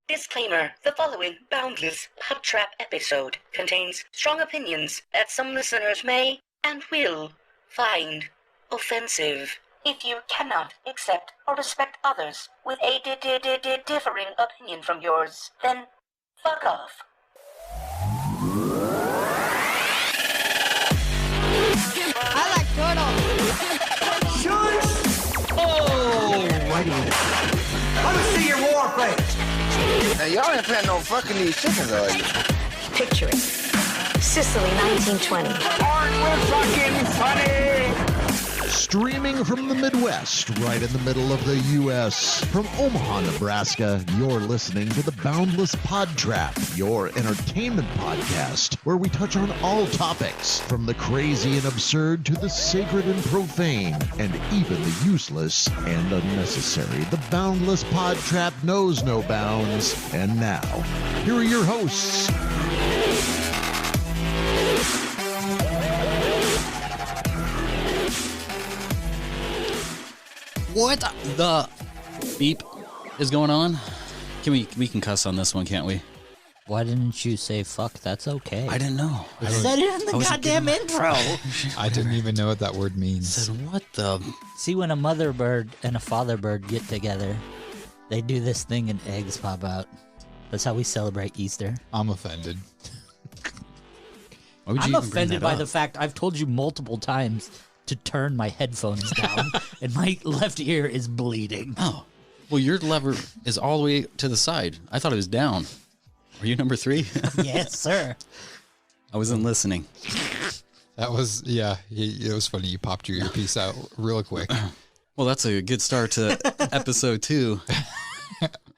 Disclaimer, the following Boundless PodTrap episode contains strong opinions that some listeners may and will find offensive. If you cannot accept or respect others with a differing opinion from yours, then fuck off. I like turtles. Shush! Oh, righty. Let me see your war face. Now, y'all ain't planning on fucking these chickens, are you? Picture it. Sicily, 1920. Aren't we fucking funny? Streaming from the Midwest, right in the middle of the U.S. From Omaha, Nebraska, you're listening to the Boundless PodTrap, your entertainment podcast, where we touch on all topics, from the crazy and absurd to the sacred and profane, and even the useless and unnecessary. The Boundless PodTrap knows no bounds. And now, here are your hosts. What the beep is going on? We can cuss on this one, can't we? Why didn't you say fuck? That's okay. I didn't know. I said it in the goddamn intro. I didn't even know what that word means. I said, what the? See, when a mother bird and a father bird get together, they do this thing and eggs pop out. That's how we celebrate Easter. I'm offended. I'm offended by the fact I've told you multiple times to turn my headphones down, and my left ear is bleeding. Oh, well, your lever is all the way to the side. I thought it was down. Were you number 3? Yes, sir. I wasn't listening. That was, yeah, it was funny. You popped your earpiece out real quick. Well, that's a good start to episode 2.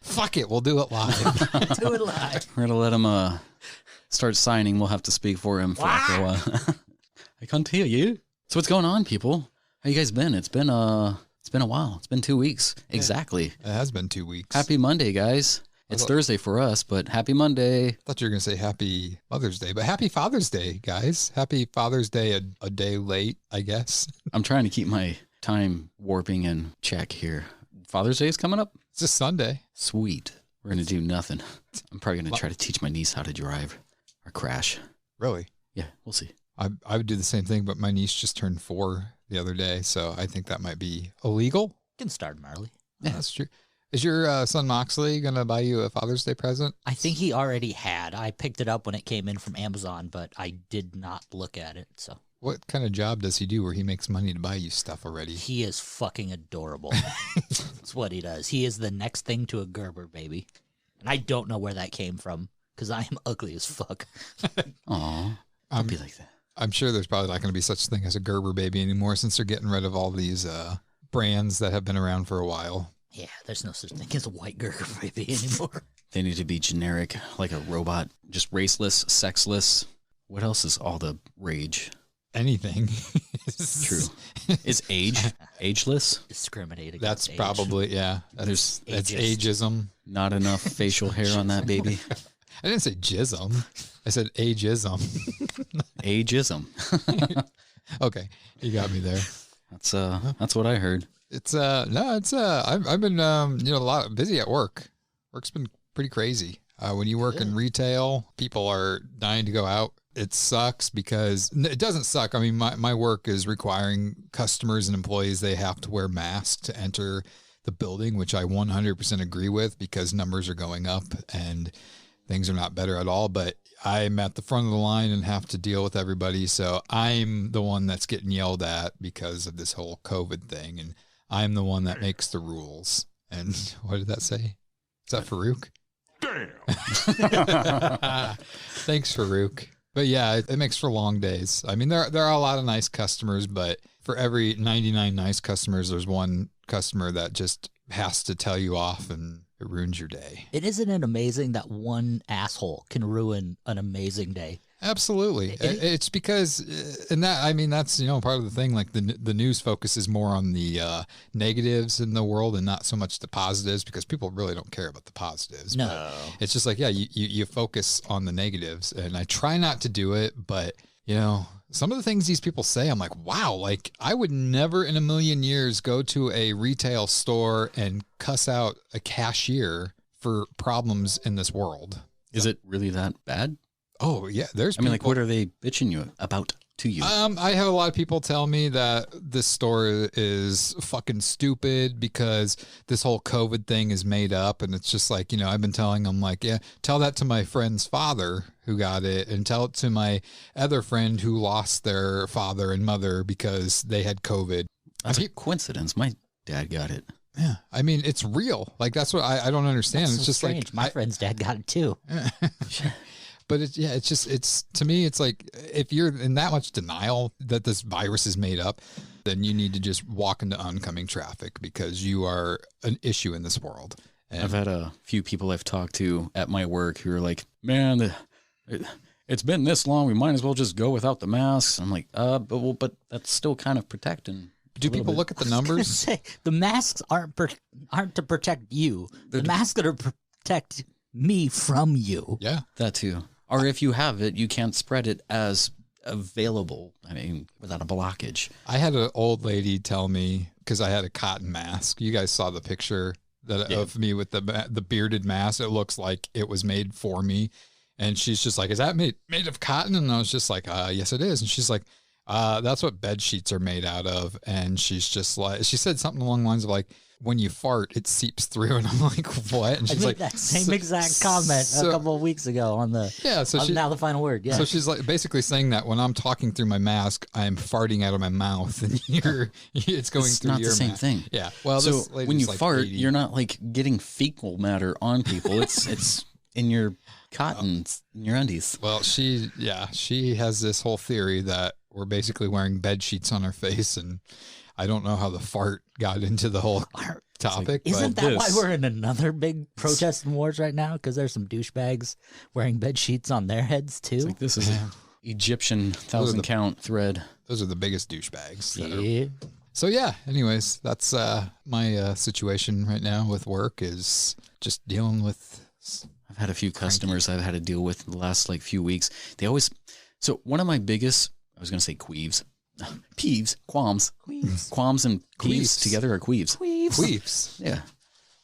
Fuck it, we'll do it live. Do it live. We're going to let him start signing. We'll have to speak for him for a while. I can't hear you. So what's going on, people? How you guys been? It's been a while. It's been 2 weeks. Yeah, exactly. It has been 2 weeks. Happy Monday, guys. It's Thursday for us, but happy Monday. I thought you were going to say happy Mother's Day, but happy Father's Day, guys. Happy Father's Day a day late, I guess. I'm trying to keep my time warping in check here. Father's Day is coming up? It's just Sunday. Sweet. We're going to do nothing. I'm probably going to try to teach my niece how to drive or crash. Really? Yeah, we'll see. I would do the same thing, but my niece just turned 4 the other day, so I think that might be illegal. You can start them early. Yeah, that's true. Is your son Moxley going to buy you a Father's Day present? I think he already had. I picked it up when it came in from Amazon, but I did not look at it. So, what kind of job does he do where he makes money to buy you stuff already? He is fucking adorable. That's what he does. He is the next thing to a Gerber baby. And I don't know where that came from, because I am ugly as fuck. Aw, don't be like that. I'm sure there's probably not going to be such a thing as a Gerber baby anymore, since they're getting rid of all these brands that have been around for a while. Yeah, there's no such thing as a white Gerber baby anymore. They need to be generic, like a robot, just raceless, sexless. What else is all the rage? Anything. True. Is ageless? Discriminating. That's age. Probably, yeah. That's ageism. Not enough facial hair on that baby. I didn't say jism. I said ageism. Ageism. Okay, you got me there. That's what I heard. I've been a lot busy at work. Work's been pretty crazy. When you work in retail, people are dying to go out. It sucks because it doesn't suck. I mean, my work is requiring customers and employees, they have to wear masks to enter the building, which I 100% agree with, because numbers are going up and things are not better at all. But I'm at the front of the line and have to deal with everybody. So I'm the one that's getting yelled at because of this whole COVID thing. And I'm the one that makes the rules. And what did that say? Is that Farouk? Damn. Thanks, Farouk. But yeah, it makes for long days. I mean, there are a lot of nice customers, but for every 99 nice customers, there's one customer that just has to tell you off, and it ruins your day. Isn't it amazing that one asshole can ruin an amazing day? Absolutely. It's because, and that, I mean, that's, part of the thing, like the news focuses more on the negatives in the world and not so much the positives, because people really don't care about the positives. No. But it's just like, yeah, you focus on the negatives, and I try not to do it, but some of the things these people say, I'm like, wow, like I would never in a million years go to a retail store and cuss out a cashier for problems in this world. Is it really that bad? Oh yeah, there's. I mean, like, what are they bitching you about to you? I have a lot of people tell me that this store is fucking stupid because this whole COVID thing is made up, and it's just like, I've been telling them, like, yeah, tell that to my friend's father who got it, and tell it to my other friend who lost their father and mother because they had COVID. That's a coincidence. My dad got it. Yeah, I mean, it's real. Like, that's what I don't understand. That's it's so just strange. like My friend's dad got it too. But it's to me, it's like, if you're in that much denial that this virus is made up, then you need to just walk into oncoming traffic because you are an issue in this world. And I've had a few people I've talked to at my work who are like, man, it's been this long. We might as well just go without the masks. I'm like, but that's still kind of protecting. Do people look at the numbers? Say, the masks aren't to protect you. The masks are to protect me from you. Yeah, that too. Or if you have it, you can't spread it as available. I mean, without a blockage. I had an old lady tell me, because I had a cotton mask. You guys saw the picture of me with the bearded mask. It looks like it was made for me. And she's just like, is that made of cotton? And I was just like, yes, it is. And she's like, that's what bed sheets are made out of. And she's just like, she said something along the lines of like, when you fart, it seeps through. And I'm like, what? And she's like, that same exact comment a couple of weeks ago on the, Now the Final Word. Yeah. So she's like basically saying that when I'm talking through my mask, I'm farting out of my mouth and it's going through your mouth. It's not the same thing. Yeah. Well, so this when you like fart, 80. you're not like getting fecal matter on people. It's in your cotton, in your undies. Well, she has this whole theory that we're basically wearing bed sheets on our face, and I don't know how the fart got into the whole topic. Isn't that why we're in another big protest and wars right now? Because there's some douchebags wearing bed sheets on their heads too. It's like, this is an Egyptian 1,000 count thread. Those are the biggest douchebags. Yeah. So yeah, anyways, that's my situation right now with work, is just dealing with. I've had a few customers I've had to deal with in the last like few weeks. So one of my biggest, I was going to say queaves, qualms and peeves together are queaves. Queeves. Yeah.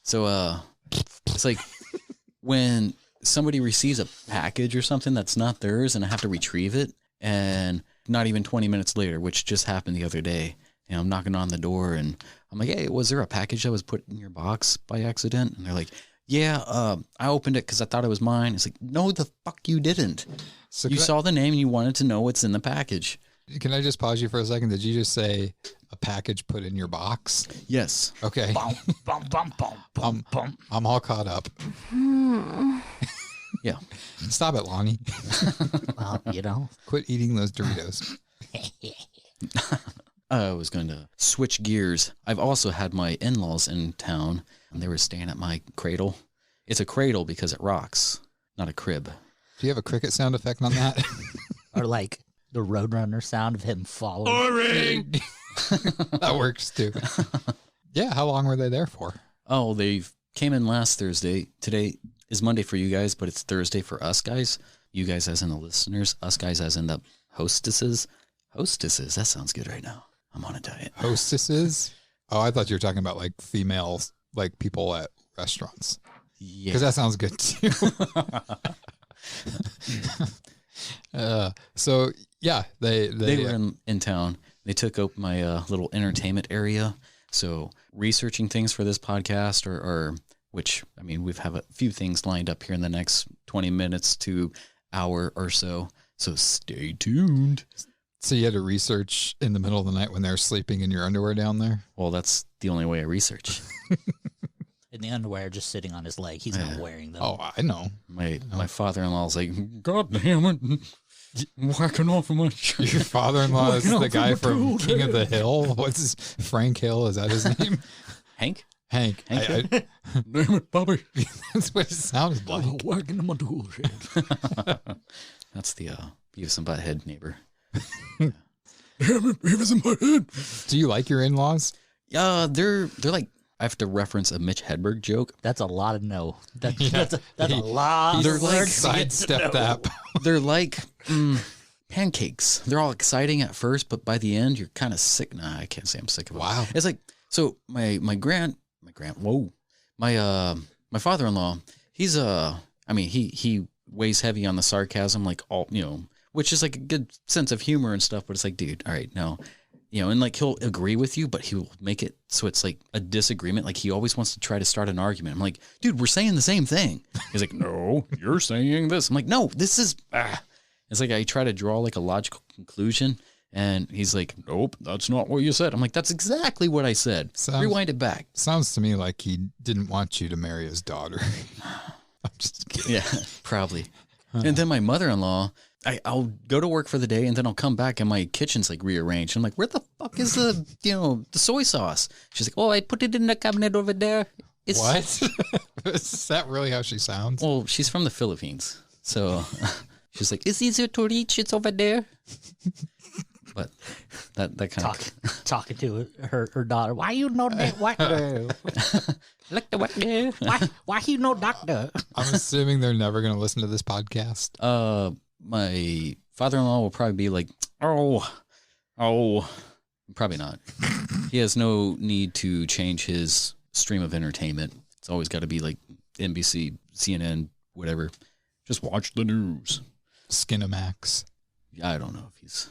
So it's like when somebody receives a package or something that's not theirs and I have to retrieve it, and not even 20 minutes later, which just happened the other day, I'm knocking on the door and I'm like, hey, was there a package that was put in your box by accident? And they're like, yeah, I opened it because I thought it was mine. It's like, no, the fuck you didn't. So you saw the name and you wanted to know what's in the package. Can I just pause you for a second? Did you just say a package put in your box? Yes. Okay. I'm all caught up. Yeah. Stop it, Lonnie. Well, Quit eating those Doritos. I was going to switch gears. I've also had my in-laws in town, and they were staying at my cradle. It's a cradle because it rocks, not a crib. Do you have a cricket sound effect on that? Or like the Roadrunner sound of him falling. Boring! That works too. Yeah, how long were they there for? Oh, they came in last Thursday. Today is Monday for you guys, but it's Thursday for us guys. You guys as in the listeners, us guys as in the hostesses. Hostesses, that sounds good right now. I'm on a diet. Hostesses? Oh, I thought you were talking about like females, like people at restaurants. Yeah. Because that sounds good too. So yeah, they were in town. They took up my little entertainment area. So researching things for this podcast or which, I mean, we've have a few things lined up here in the next 20 minutes to hour or so. So stay tuned. So you had to research in the middle of the night when they're sleeping in your underwear down there? Well, that's the only way I research. In the underwear, just sitting on his leg. He's not wearing them. Oh, I know. My father-in-law's like, God damn it. Whacking off of my shirt. Your father-in-law is the guy from King of the Hill. What's his Frank Hill? Is that his name? Hank. Hank. Damn it, Bobby. That's what it sounds like. Whacking him on the shit. That's the Beavis and Butthead neighbor. Damn it, Beavis and Butthead. Do you like your in-laws? Yeah, they're like, I have to reference a Mitch Hedberg joke. That's a lot of no. That's a lot. They're of like sidestep that. They're like pancakes. They're all exciting at first, but by the end, you're kind of sick. Nah, I can't say I'm sick of it. Wow. It's like, so my my father-in-law, he's I mean, he weighs heavy on the sarcasm, like all, which is like a good sense of humor and stuff. But it's like, dude, all right, no, and like he'll agree with you, but he'll make it so it's like a disagreement. Like he always wants to try to start an argument. I'm like, dude, we're saying the same thing. He's like, no, you're saying this. I'm like, no, this is. It's like I try to draw like a logical conclusion. And he's like, nope, that's not what you said. I'm like, that's exactly what I said. Rewind it back. Sounds to me like he didn't want you to marry his daughter. I'm just kidding. Yeah, probably. And then my mother-in-law, I'll go to work for the day and then I'll come back and my kitchen's like rearranged. I'm like, where the fuck is the, the soy sauce? She's like, oh, I put it in the cabinet over there. What? Is that really how she sounds? Well, she's from the Philippines. So she's like, it's easier to reach. It's over there. But that kind of talking to her daughter. Why you know that? What? Look the what? Why you know doctor? I'm assuming they're never going to listen to this podcast. My father-in-law will probably be like, oh, probably not. He has no need to change his stream of entertainment. It's always got to be like NBC, CNN, whatever. Just watch the news. Skinamax. Yeah, I don't know if he's.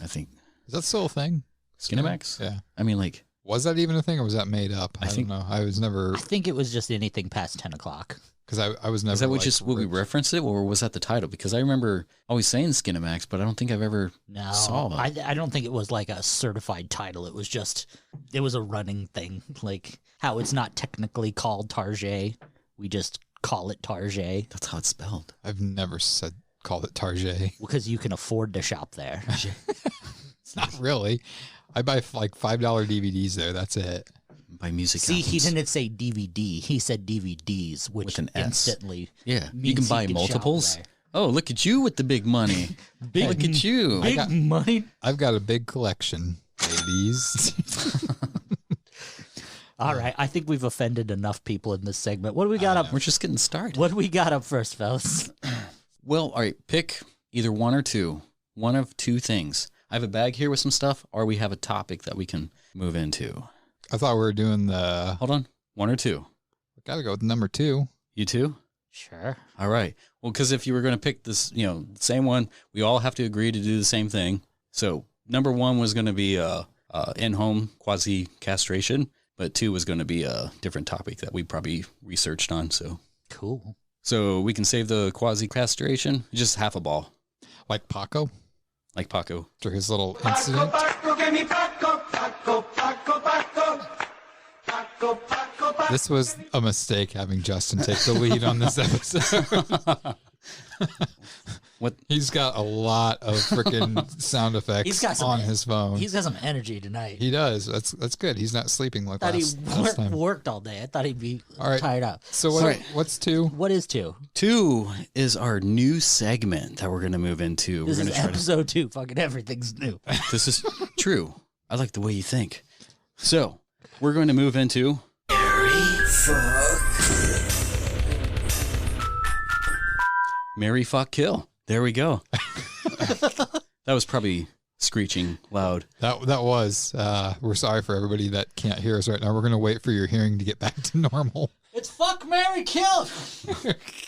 I think. Is that still a thing? Skinamax? Yeah. I mean, like. Was that even a thing or was that made up? I don't know. I was never. I think it was just anything past 10 o'clock. Because I was never. Is that what we referenced it or was that the title? Because I remember always saying Skinamax, but I don't think I've ever saw it. I don't think it was like a certified title. It was a running thing. Like how it's not technically called Target. We just call it Target. That's how it's spelled. I've never called it Target. Because you can afford to shop there. It's not really. I buy like $5 DVDs there. That's it. Buy music. See, albums. He didn't say DVD. He said DVDs, which with an S. instantly Yeah, you can buy multiples. Oh, look at you with the big money. Look at you. Big money. I've got a big collection, ladies. All right, I think we've offended enough people in this segment. What do we got up? We're just getting started. What do we got up first, fellas? Well, all right, pick either one or two. One of two things. I have a bag here with some stuff, or we have a topic that we can move into. I thought we were doing the... Hold on. One or two? We got to go with number 2. You too? Sure. All right. Well, because if you were going to pick this, the same one, we all have to agree to do the same thing. So number 1 was going to be in-home quasi-castration, but 2 was going to be a different topic that we probably researched on. So cool. So we can save the quasi-castration, just half a ball. Like Paco? Like Paco. After his little incident. This was a mistake having Justin take the lead on this episode. What? He's got a lot of freaking sound effects on his phone. He's got some energy tonight. He does. That's good. He's not sleeping like last time. Worked all day. I thought he'd be all tied up. So what's 2? What is 2? 2 is our new segment that we're going to move into. This is episode 2. Fucking everything's new. This is true. I like the way you think. So we're going to move into Marry, Fuck, Kill. There we go. That was probably screeching loud. That was. We're sorry for everybody that can't hear us right now. We're going to wait for your hearing to get back to normal. It's Fuck, Marry, Kill.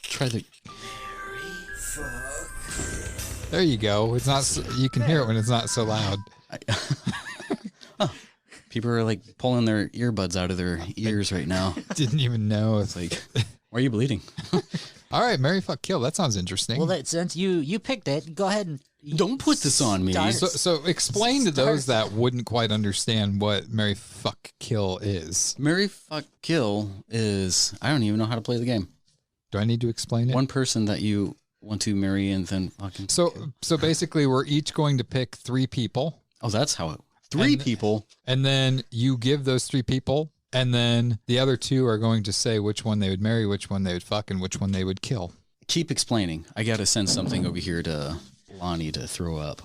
Try the Marry, fuck. There you go. It's not. You can hear it when it's not so loud. People are like pulling their earbuds out of their ears right now. Didn't even know. It's like, why are you bleeding? All right, Marry, Fuck, Kill. That sounds interesting. Well, since you picked it, go ahead and don't put this on me. So explain to those that wouldn't quite understand what Marry, Fuck, Kill is. Marry, Fuck, Kill is, I don't even know how to play the game. Do I need to explain it? One person that you want to marry and then fucking kill. So basically, we're each going to pick 3 people. Oh, that's how it. 3 people. And then you give those 3 people, and then the other 2 are going to say which one they would marry, which one they would fuck, and which one they would kill. Keep explaining. I got to send something over here to Lonnie to throw up.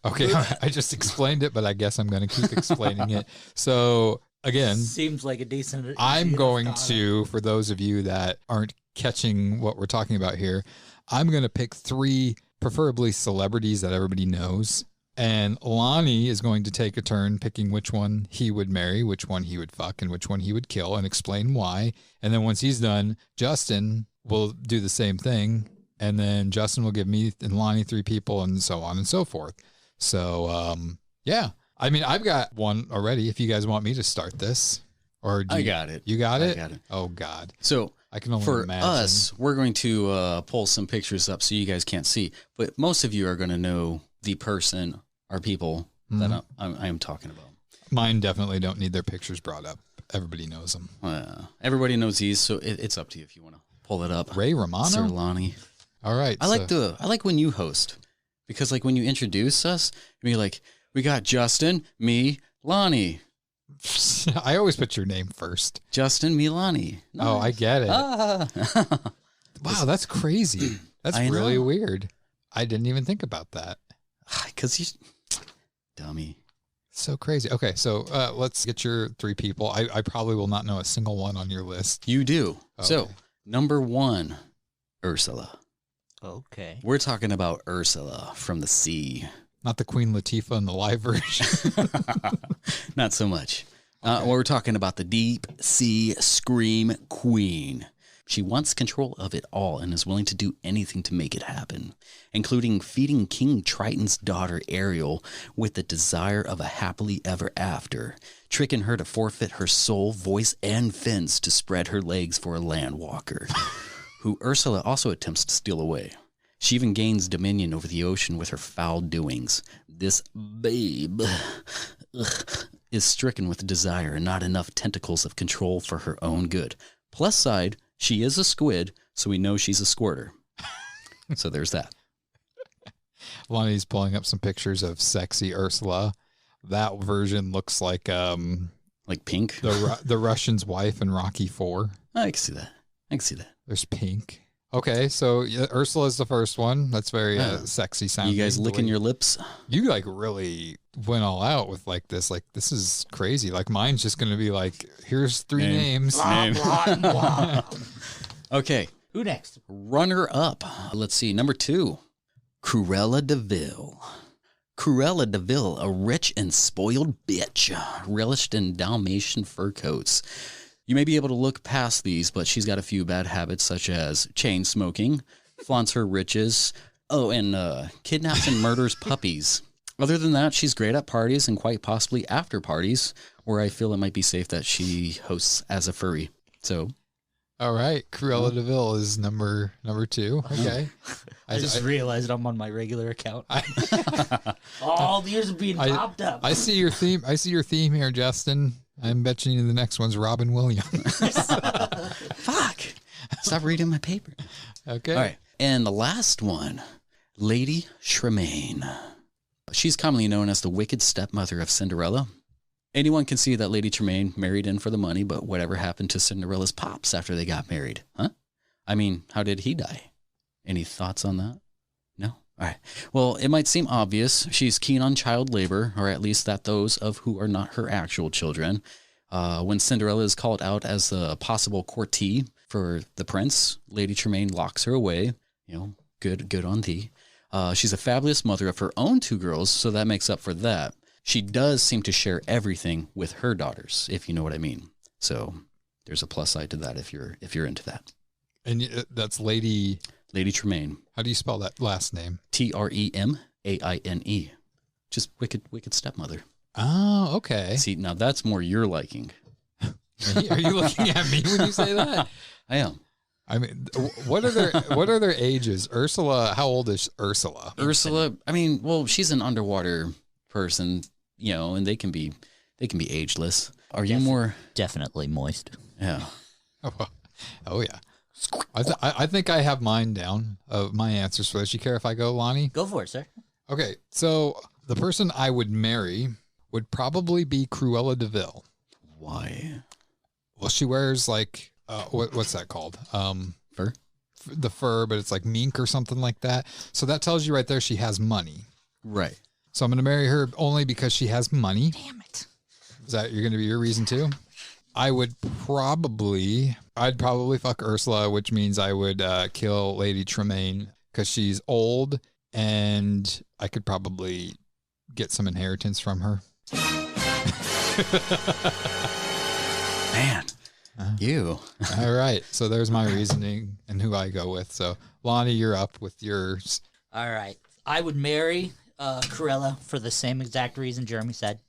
Okay, I just explained it, but I guess I'm going to keep explaining it. So again, seems like a decent. I'm going to, for those of you that aren't catching what we're talking about here, I'm going to pick 3, preferably celebrities that everybody knows. And Lonnie is going to take a turn picking which one he would marry, which one he would fuck, and which one he would kill, and explain why. And then once he's done, Justin will do the same thing. And then Justin will give me and Lonnie 3 people, and so on and so forth. So, yeah. I mean, I've got one already if you guys want me to start this. Or I got it. You got it? I got it. Oh, God. So I can only for imagine. us, we're going to pull some pictures up so you guys can't see. But most of you are going to know the person or people that I am talking about. Mine definitely don't need their pictures brought up. Everybody knows them. Everybody knows these, so it's up to you if you want to pull it up. Ray Romano? Sir Lonnie. All right. I like when you host, because like when you introduce us, you'd be like, we got Justin, me, Lonnie. I always put your name first. Justin, me, Lonnie. Nice. Oh, I get it. Wow, that's crazy. That's really weird. I didn't even think about that. Because you, dummy. So crazy. Okay, so let's get your 3 people. I probably will not know a single one on your list. You do. Okay. So, number 1, Ursula. Okay. We're talking about Ursula from the sea. Not the Queen Latifah in the live version. Not so much. Okay. We're talking about the deep sea scream queen. She wants control of it all and is willing to do anything to make it happen, including feeding King Triton's daughter Ariel with the desire of a happily ever after, tricking her to forfeit her soul, voice, and fins to spread her legs for a landwalker, who Ursula also attempts to steal away. She even gains dominion over the ocean with her foul doings. This babe is stricken with desire and not enough tentacles of control for her own good. Plus side, she is a squid, so we know she's a squirter. So there's that. Lonnie's pulling up some pictures of sexy Ursula. That version looks like Pink? The Russian's wife in Rocky IV. I can see that. There's Pink. Okay, so Ursula's the first one. That's very sexy sounding. You guys licking your lips? You like really went all out with like this. Like, this is crazy. Like, mine's just going to be like, here's 3 names. Name. Okay. Who next? Runner up. Let's see. Number 2, Cruella de Vil. Cruella de Vil, a rich and spoiled bitch, relished in Dalmatian fur coats. You may be able to look past these, but she's got a few bad habits, such as chain smoking, flaunts her riches, and kidnaps and murders puppies. Other than that, she's great at parties and quite possibly after parties, where I feel it might be safe that she hosts as a furry. So, all right, Cruella de Vil is number 2. Okay, I just realized I'm on my regular account. All the years of being popped up. I see your theme. I see your theme here, Justin. I'm betting you the next one's Robin Williams. Fuck. Stop reading my paper. Okay. All right. And the last one, Lady Tremaine. She's commonly known as the wicked stepmother of Cinderella. Anyone can see that Lady Tremaine married in for the money, but whatever happened to Cinderella's pops after they got married? Huh? I mean, how did he die? Any thoughts on that? No? All right. Well, it might seem obvious. She's keen on child labor, or at least that those of who are not her actual children. When Cinderella is called out as a possible courtee for the prince, Lady Tremaine locks her away. You know, good on thee. She's a fabulous mother of her own 2 girls, so that makes up for that. She does seem to share everything with her daughters, if you know what I mean. So there's a plus side to that if you're into that. And that's Lady Tremaine. How do you spell that last name? Tremaine. Just wicked stepmother. Oh, okay. See, now that's more your liking. Are you looking at me when you say that? I am. I mean, what are their ages? Ursula, how old is Ursula? Ursula, I mean, well, she's an underwater person, you know, and they can be ageless. Are you more definitely moist? Yeah. Oh yeah. I think I have mine down of my answers for this. You care if I go, Lonnie? Go for it, sir. Okay, so the person I would marry would probably be Cruella de Vil. Why? Well, she wears like what's that called? Fur. The fur, but it's like mink or something like that. So that tells you right there she has money. Right. So I'm going to marry her only because she has money. Damn it. Is that going to be your reason too? I'd probably fuck Ursula, which means I would kill Lady Tremaine because she's old and I could probably get some inheritance from her. Man, you. All right. So there's my reasoning and who I go with. So Lonnie, you're up with yours. All right. I would marry Cruella for the same exact reason Jeremy said.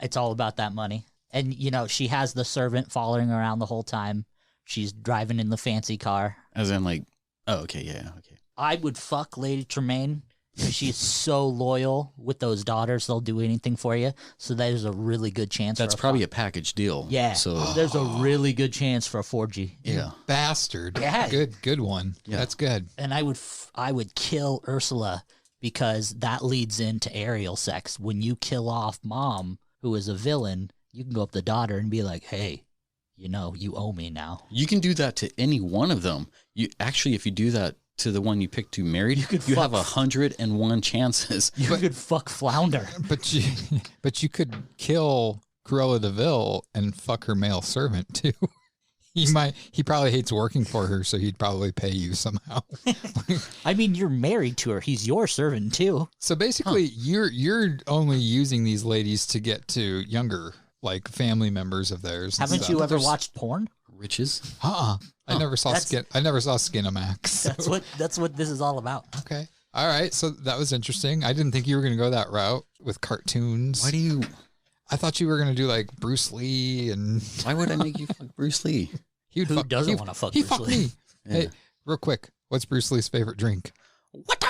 It's all about that money. And, you know, she has the servant following her around the whole time. She's driving in the fancy car. As in, like, oh, okay, yeah, okay. I would fuck Lady Tremaine because she's so loyal with those daughters. They'll do anything for you. So there's a really good chance. That's probably a package deal. Yeah. So there's a really good chance for a 4G. Yeah. Bastard. Yeah. Good one. Yeah. That's good. And I would kill Ursula because that leads into aerial sex. When you kill off Mom, who is a villain, you can go up the daughter and be like, hey, you know, you owe me now. You can do that to any one of them. You actually, if you do that to the one you picked to married, you have 101 chances. You could fuck Flounder. But you could kill Cruella de Vil and fuck her male servant too. He probably hates working for her, so he'd probably pay you somehow. I mean, you're married to her. He's your servant too. So basically, you're only using these ladies to get to younger, like, family members of theirs. Haven't you ever watched porn? Riches? I never saw Skinamax. That's what this is all about. Okay. All right. So that was interesting. I didn't think you were going to go that route with cartoons. Why do you? I thought you were going to do like Bruce Lee and. Why would I make you fuck Bruce Lee? Who doesn't want to fuck Bruce Lee? Me. Yeah. Hey, real quick. What's Bruce Lee's favorite drink? What?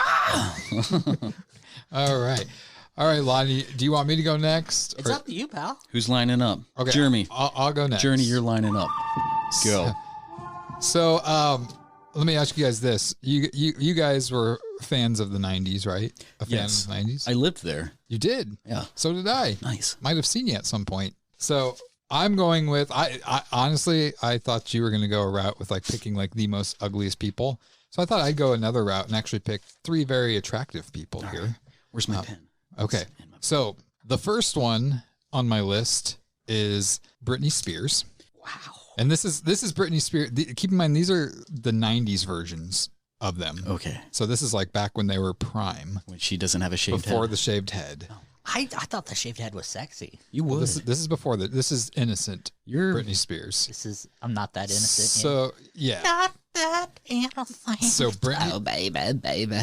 All right. All right, Lonnie, do you want me to go next? It's up to you, pal. Who's lining up? Okay, Jeremy. I'll go next. Journey, you're lining up. Go. So, let me ask you guys this. You guys were fans of the 90s, right? A fan Yes. of the 90s? I lived there. You did? Yeah. So did I. Nice. Might have seen you at some point. So I'm going with, I honestly, I thought you were going to go a route with like picking like the most ugliest people. So I thought I'd go another route and actually pick 3 very attractive people here. Right. Where's my pen? Okay. So the first one on my list is Britney Spears. Wow. And this is Britney Spears. Keep in mind, these are the 90s versions of them. Okay. So this is like back when they were prime. When she doesn't have a shaved before head. the shaved head. Oh. I thought the shaved head was sexy. You would. This is before that. This is innocent. You're Britney Spears. I'm not that innocent. So yeah. Not that innocent. So Britney. Oh baby.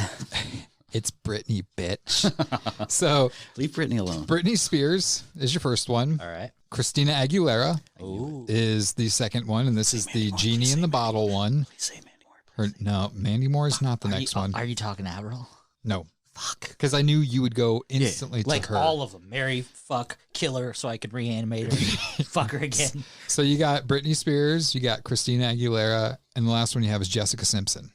It's Britney, bitch. So leave Britney alone. Britney Spears is your first one. All right. Christina Aguilera Ooh. is the second one, and this is the Genie in the Bottle one. Please say Mandy Moore. No, Mandy Moore is not the next one. Are you talking Avril? No. Fuck. Because I knew you would go instantly to like her. all of them. Marry, fuck, kill her so I could reanimate her. Fuck her again. So you got Britney Spears, you got Christina Aguilera, and the last one you have is Jessica Simpson.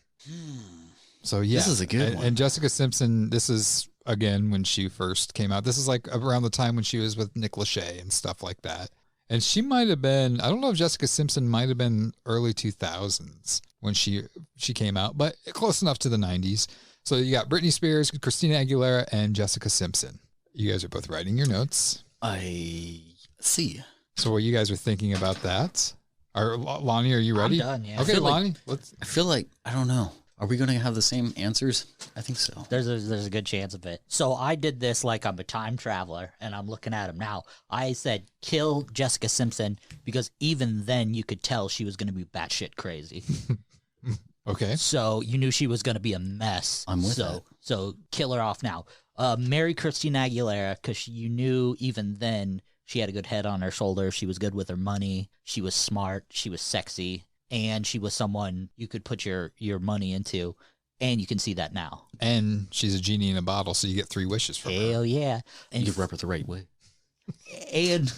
So yeah. This is a good one. And Jessica Simpson, this is, again, when she first came out. This is like around the time when she was with Nick Lachey and stuff like that. And she might have been, I don't know if Jessica Simpson might have been early 2000s when she came out, but close enough to the 90s. So you got Britney Spears, Christina Aguilera, and Jessica Simpson. You guys are both writing your notes. I see. So what you guys are thinking about that? Lonnie, are you ready? I'm done, yeah. Okay, Lonnie. I feel like, I don't know. Are we going to have the same answers? I think so. There's a good chance of it. So I did this like I'm a time traveler, and I'm looking at him now. I said kill Jessica Simpson because even then you could tell she was going to be batshit crazy. Okay. So you knew she was going to be a mess. I'm with that. So kill her off now. Marry Christina Aguilera because you knew even then she had a good head on her shoulder. She was good with her money. She was smart. She was sexy. And she was someone you could put your money into, and you can see that now. And she's a genie in a bottle, so you get 3 wishes from her. Hell yeah. And You rub it the right way. and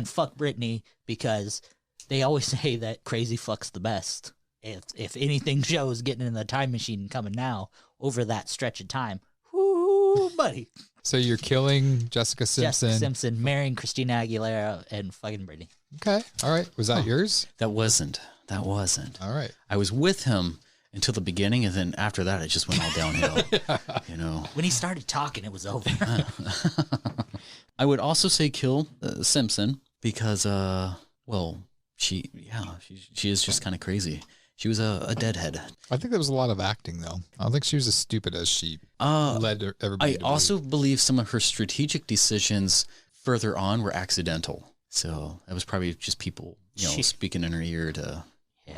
fuck Britney because they always say that crazy fuck's the best. If anything shows getting in the time machine and coming now over that stretch of time, whoo, buddy. So you're killing Jessica Simpson. Jessica Simpson, marrying Christina Aguilera, and fucking Britney. Okay. All right. Was that yours? That wasn't. All right. I was with him until the beginning, and then after that, it just went all downhill. You know. When he started talking, it was over. I would also say kill Simpson because, well, she is just kind of crazy. She was a deadhead. I think there was a lot of acting, though. I don't think she was as stupid as she led everybody. I also believe some of her strategic decisions further on were accidental. So that was probably just people, speaking in her ear to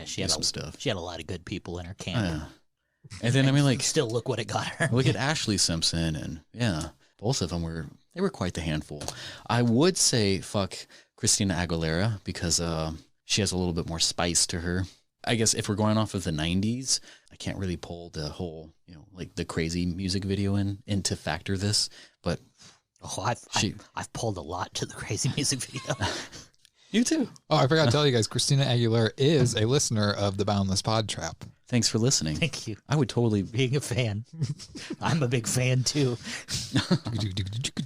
she had some stuff. She had a lot of good people in her camp. And then, I mean, like... Still look what it got her. Look at Ashley Simpson, and both of them were quite the handful. I would say fuck Christina Aguilera because she has a little bit more spice to her. I guess if we're going off of the 90s, I can't really pull the whole, like the crazy music video in to factor this, but... Oh, I've pulled a lot to the crazy music video. You too. Oh, I forgot to tell you guys, Christina Aguilera is a listener of the Boundless PodTrap. Thanks for listening. Thank you. I would totally... Being a fan. I'm a big fan, too.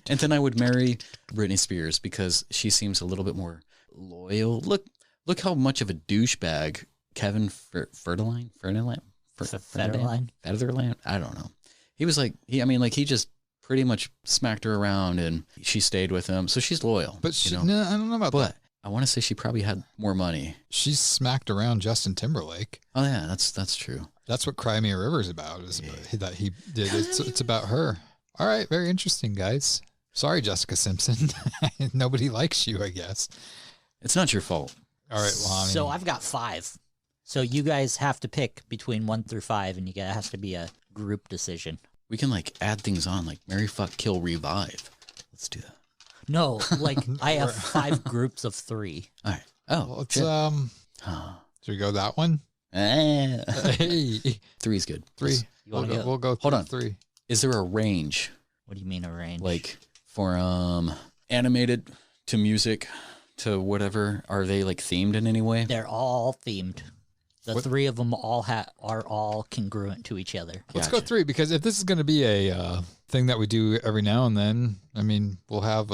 And then I would marry Britney Spears because she seems a little bit more loyal. Look how much of a douchebag Kevin Federline? I don't know. He was like, he just pretty much smacked her around and she stayed with him. So she's loyal. But no, I don't know about that. I want to say she probably had more money. She smacked around Justin Timberlake. Oh yeah, that's true. That's what Cry Me a River is about. That he did. It's about her. All right, very interesting, guys. Sorry, Jessica Simpson. Nobody likes you, I guess. It's not your fault. All right, Lonnie. So I've got 5. So you guys have to pick between 1 through 5, and it has to be a group decision. We can like add things on, like marry, fuck, kill, revive. Let's do that. No, like I have 5 groups of 3. All right. Oh, well, it's should we go that one? Hey, 3's good. 3. We'll go. Hold on. 3. Is there a range? What do you mean a range? Like for animated to music to whatever? Are they like themed in any way? They're all themed. The 3 of them are all congruent to each other. Let's go 3 because if this is going to be a thing that we do every now and then, I mean, we'll have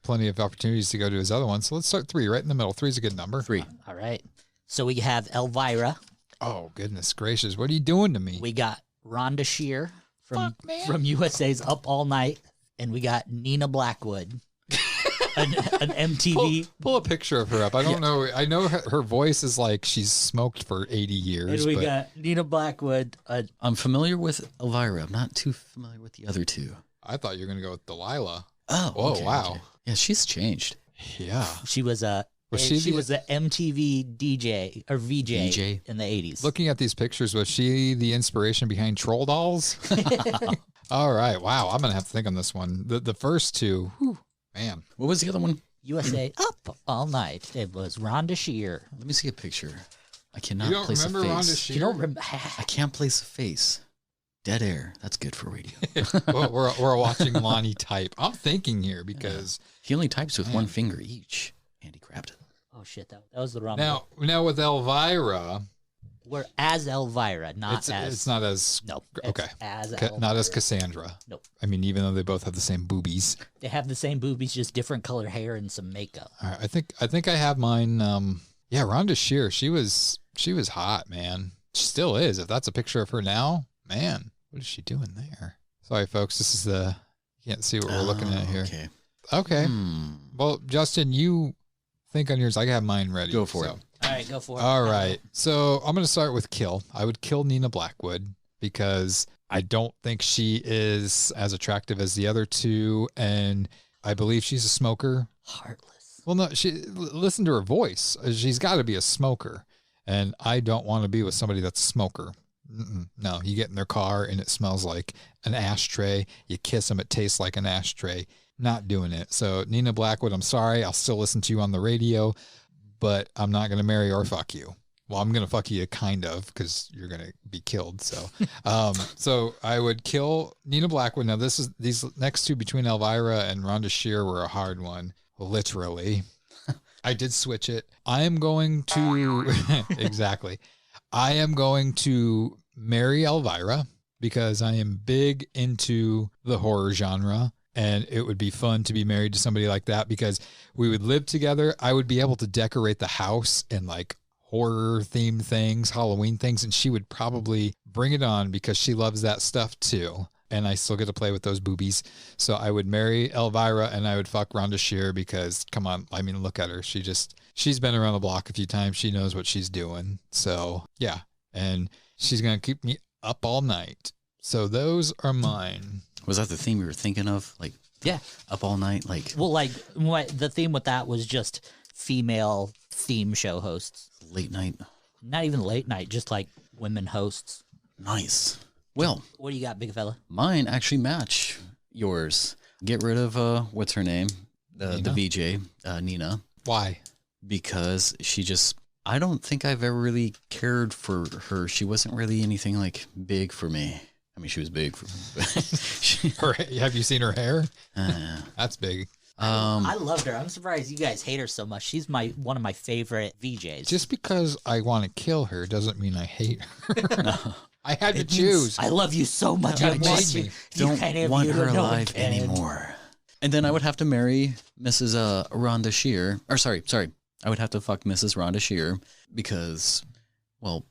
plenty of opportunities to go to his other one. So let's start 3 right in the middle. 3 is a good number. 3. All right. So we have Elvira. Oh, goodness gracious. What are you doing to me? We got Rhonda Shear from USA's Up All Night. And we got Nina Blackwood. An MTV. Pull a picture of her up. I don't know. I know her voice is like she's smoked for 80 years. And we got Nina Blackwood. I'm familiar with Elvira. I'm not too familiar with the other 2. I thought you were going to go with Delilah. Oh, okay, wow. Okay. Yeah, she's changed. Yeah. She was a MTV DJ or VJ in the 80s. Looking at these pictures, was she the inspiration behind Troll Dolls? All right. Wow. I'm going to have to think on this one. The first 2, whew, man. What was the other one? USA Up All Night. It was Rhonda Shear. Let me see a picture. I cannot you don't place remember a face. Rhonda Shear? You don't remember? I can't place a face. Dead air. That's good for radio. Well, we're watching Lonnie type. I'm thinking here because he only types with one finger each. Andy grabbed it. Oh shit, that was the wrong. Now with Elvira, we're as Elvira, not it's not as okay. As not as Cassandra. Nope. I mean, even though they both have the same boobies, they have the same boobies, just different color hair and some makeup. All right, I think I have mine. Yeah, Rhonda Shear. She was hot, man. She still is. If that's a picture of her now, man, what is she doing there? Sorry, folks. This is you can't see what we're looking at here. Okay. Well, Justin, you think on yours. I have mine ready. Go for it. All right, go for it. All right. So I'm going to start with kill. I would kill Nina Blackwood because I don't think she is as attractive as the other 2. And I believe she's a smoker. Heartless. Well, no, listen to her voice. She's got to be a smoker. And I don't want to be with somebody that's a smoker. No, you get in their car and it smells like an ashtray. You kiss them, it tastes like an ashtray. Not doing it. So Nina Blackwood, I'm sorry. I'll still listen to you on the radio, but I'm not going to marry or fuck you. Well, I'm going to fuck you kind of because you're going to be killed. So, so I would kill Nina Blackwood. Now these next 2 between Elvira and Rhonda Shear were a hard one. Literally. I did switch it. I am going to, exactly. I am going to marry Elvira because I am big into the horror genre. And it would be fun to be married to somebody like that because we would live together. I would be able to decorate the house and like horror themed things, Halloween things. And she would probably bring it on because she loves that stuff too. And I still get to play with those boobies. So I would marry Elvira and I would fuck Rhonda Shear because come on. I mean, look at her. She's been around the block a few times. She knows what she's doing. So yeah, and she's going to keep me up all night. So those are mine. Was that the theme you were thinking of? Like, Yeah. up all night? Like, Well, like the theme with that was just female theme show hosts. late night? Not even late night, just like women hosts. Nice. Well, What do you got, big fella? mine actually match yours. Get rid of, what's her name? The VJ, Nina. Why? Because she just, I don't think I've ever really cared for her. She wasn't really anything like big for me. I mean, she was big for me. Have you seen her hair? That's big. I loved her. I'm surprised you guys hate her so much. She's one of my favorite VJs. Just because I want to kill her doesn't mean I hate her. I had to choose. I love you so much. You I want made you. me. Don't want her no one alive can. anymore. And then I would have to marry Mrs. Rhonda Shear. Or sorry. I would have to fuck Mrs. Rhonda Shear because, well,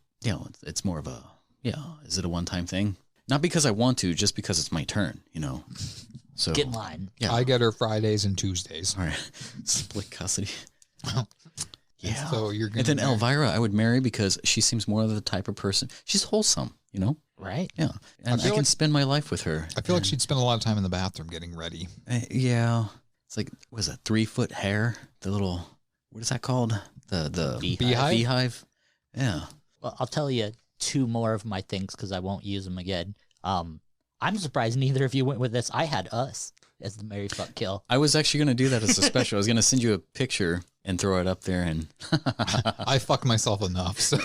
it's more of a, is it a one-time thing? Not because I want to, just because it's my turn, So Get in line. Yeah. I get her Fridays and Tuesdays. All right. Split custody. Yeah. So you're gonna And then Elvira I would marry because she seems more of the type of person. She's wholesome, Right? Yeah. And I can spend my life with her. I feel like she'd spend a lot of time in the bathroom getting ready. Yeah. It's like, was it 3-foot hair? The little, what is that called? The Beehive? beehive? Yeah. Well, I'll tell you two more of my things because I won't use them again. I'm surprised neither of you went with this. I had Us as the Marry Fuck Kill. I was actually going to do that as a special. I was going to send you a picture and throw it up there. And I fuck myself enough. So,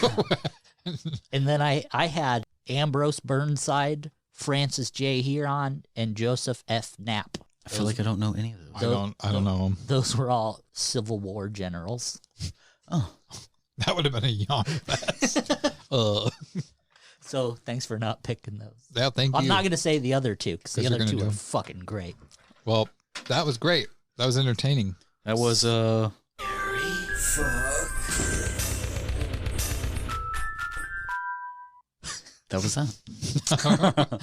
And then I had Ambrose Burnside, Francis J. Huron, and Joseph F. Knapp. I feel like I don't know any of those. I don't know them. Those were all Civil War generals. Oh, That would have been a yawn fest. So thanks for not picking those. Yeah, thank you. I'm not going to say the other two because the 'Cause you're other gonna two do are 'em. fucking great. Well, that was great. That was entertaining. that was, Marry, fuck. that was that.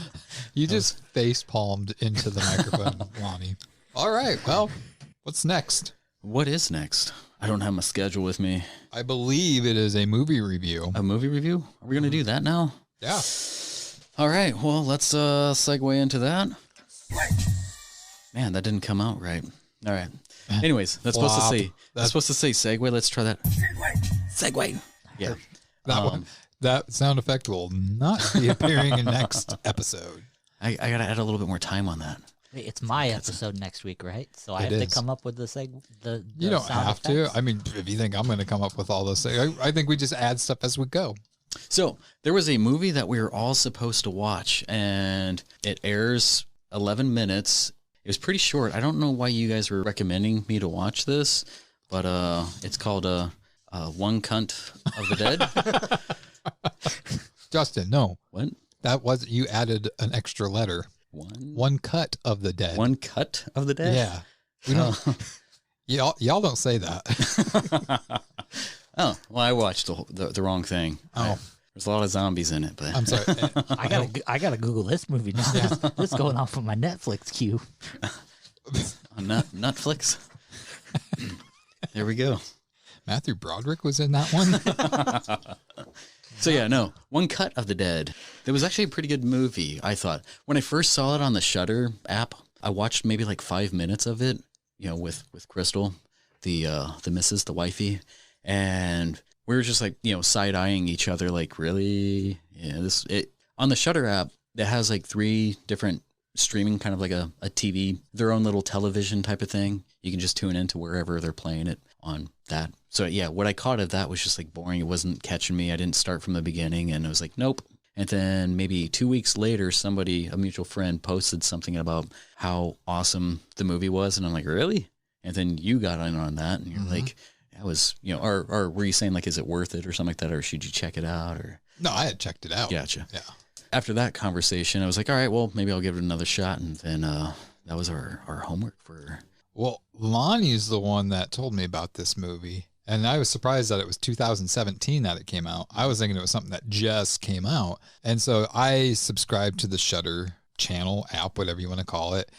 You just face palmed into the microphone, Lonnie. All right. Well, what's next? What is next? I don't have my schedule with me. I believe it is a movie review. A movie review? Are we going to do that now? Yeah. All right. Well, let's segue into that. Man, that didn't come out right. All right. Anyways, that's supposed to Flop. say. That's supposed to say segue. Let's try that. Segue. Yeah. That one. That sound effect will not be appearing in next episode. I got to add a little bit more time on that. Hey, it's my episode next week, right? So I It have is. to come up with the You don't sound have effects? to. I mean, if you think I'm going to come up with all those things, I think we just add stuff as we go. So there was a movie that we were all supposed to watch, and it airs 11 minutes. It was pretty short. I don't know why you guys were recommending me to watch this, but it's called One Cunt of the Dead. Justin, no. What? That was, you added an extra letter. One cut of the dead. One cut of the dead? Yeah. We don't, y'all don't say that. Oh, well, I watched the wrong thing. Oh. There's a lot of zombies in it, but I'm sorry. I gotta Google this movie now. This is going off of my Netflix queue. on Netflix. There we go. Matthew Broderick was in that one. So yeah, no, One Cut of the Dead. It was actually a pretty good movie, I thought. When I first saw it on the Shudder app, I watched maybe like 5 minutes of it, with Crystal, the missus, the wifey, and we were just like, side-eyeing each other like, really? Yeah, on the Shudder app, it has like 3 different streaming, kind of like a TV, their own little television type of thing. You can just tune into wherever they're playing it on that. So yeah, what I caught of that was just like boring. It wasn't catching me. I didn't start from the beginning, and I was like, nope. And then maybe 2 weeks later, a mutual friend, posted something about how awesome the movie was, and I'm like, really? And then you got in on that, and you're like, that was, or were you saying like, is it worth it or something like that, or should you check it out? Or No, I had checked it out. Gotcha. Yeah. After that conversation, I was like, all right, well, maybe I'll give it another shot, and then that was our homework for. Well, Lonnie's the one that told me about this movie, and I was surprised that it was 2017 that it came out. I was thinking it was something that just came out, and so I subscribed to the Shudder channel, app, whatever you want to call it,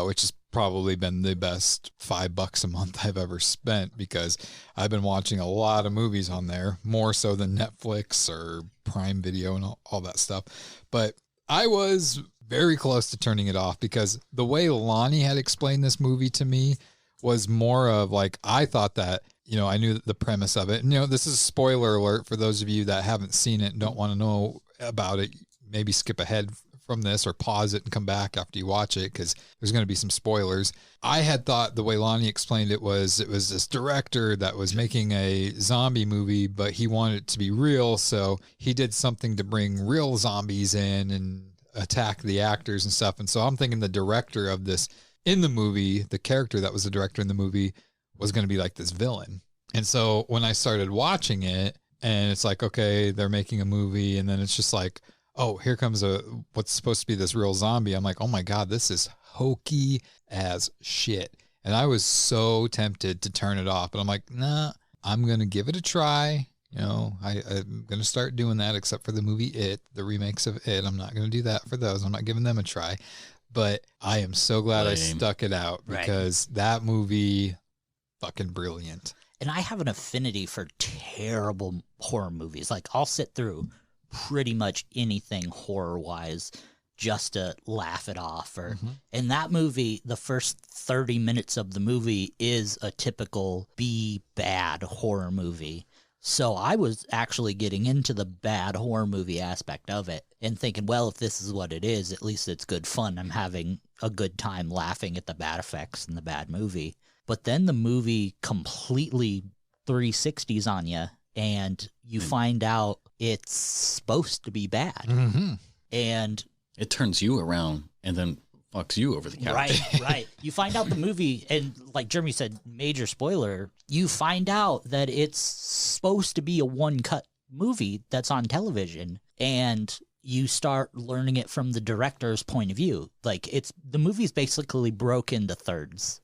which has probably been the best $5 a month I've ever spent, because I've been watching a lot of movies on there, more so than Netflix or Prime Video and all that stuff. But I was very close to turning it off, because the way Lonnie had explained this movie to me was more of like, I thought that, you know, I knew the premise of it. And, you know, this is a spoiler alert for those of you that haven't seen it and don't want to know about it. Maybe skip ahead from this or pause it and come back after you watch it, because there's going to be some spoilers. I had thought the way Lonnie explained it was this director that was making a zombie movie, but he wanted it to be real. So he did something to bring real zombies in and attack the actors and stuff. And so I'm thinking the director of this in the movie, the character that was the director in the movie, was going to be like this villain. And so when I started watching it, and it's like, okay, they're making a movie, and then it's just like, oh, here comes what's supposed to be this real zombie. I'm like, oh my God, this is hokey as shit. And I was so tempted to turn it off, but I'm like, nah, I'm going to give it a try. You know, I'm going to start doing that, except for the movie It, the remakes of It. I'm not going to do that for those. I'm not giving them a try. But I am so glad I stuck it out, because that movie, fucking brilliant. And I have an affinity for terrible horror movies. Like, I'll sit through pretty much anything horror-wise just to laugh it off. Or in that movie, the first 30 minutes of the movie is a typical bad horror movie. So I was actually getting into the bad horror movie aspect of it and thinking, well, if this is what it is, at least it's good fun. I'm having a good time laughing at the bad effects in the bad movie. But then the movie completely 360s on you, and you find out it's supposed to be bad. And it turns you around and then fucks you over the couch. Right. You find out the movie, and like Jeremy said, major spoiler, you find out that it's supposed to be a one-cut movie that's on television, and you start learning it from the director's point of view. Like, the movie's basically broke into thirds.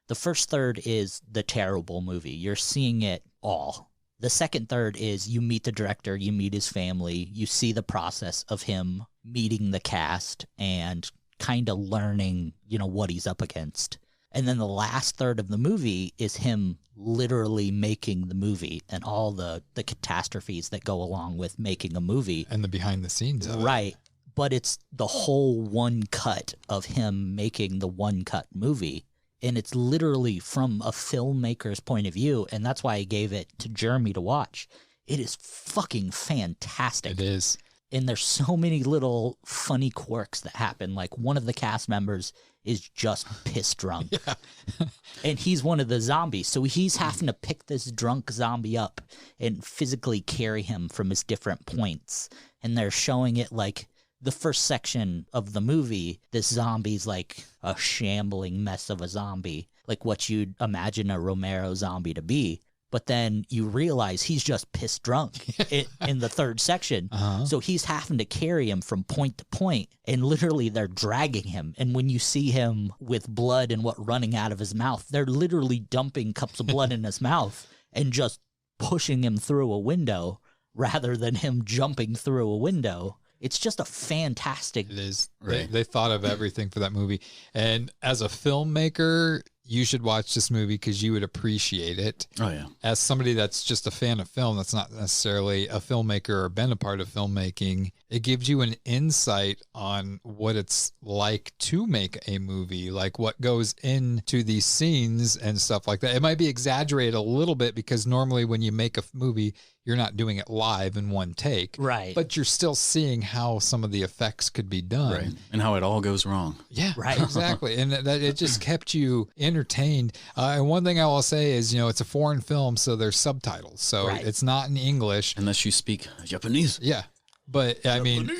The first third is the terrible movie. You're seeing it all. The second third is you meet the director, you meet his family, you see the process of him meeting the cast and kind of learning, you know, what he's up against. And then the last third of the movie is him literally making the movie and all the catastrophes that go along with making a movie. And the behind the scenes of it. Right. But it's the whole one cut of him making the one cut movie. And it's literally from a filmmaker's point of view. And that's why I gave it to Jeremy to watch. It is fucking fantastic. It is. And there's so many little funny quirks that happen. Like, one of the cast members is just piss drunk. And he's one of the zombies. So he's having to pick this drunk zombie up and physically carry him from his different points. And they're showing it like the first section of the movie, this zombie's like a shambling mess of a zombie, like what you'd imagine a Romero zombie to be. But then you realize he's just pissed drunk in the third section. So he's having to carry him from point to point, and literally they're dragging him. And when you see him with blood and what running out of his mouth, they're literally dumping cups of blood in his mouth and just pushing him through a window rather than him jumping through a window. It's just a fantastic. It is. Right. They thought of everything for that movie. And as a filmmaker, you should watch this movie because you would appreciate it. Oh, yeah. As somebody that's just a fan of film, that's not necessarily a filmmaker or been a part of filmmaking, it gives you an insight on what it's like to make a movie, like what goes into these scenes and stuff like that. It might be exaggerated a little bit because normally when you make a movie, you're not doing it live in one take. Right. But you're still seeing how some of the effects could be done. Right. And how it all goes wrong. Yeah, right. Exactly. And that it just kept you entertained. And one thing I will say is, you know, it's a foreign film, so there's subtitles. So it's not in English. Unless you speak Japanese. Yeah. But I mean,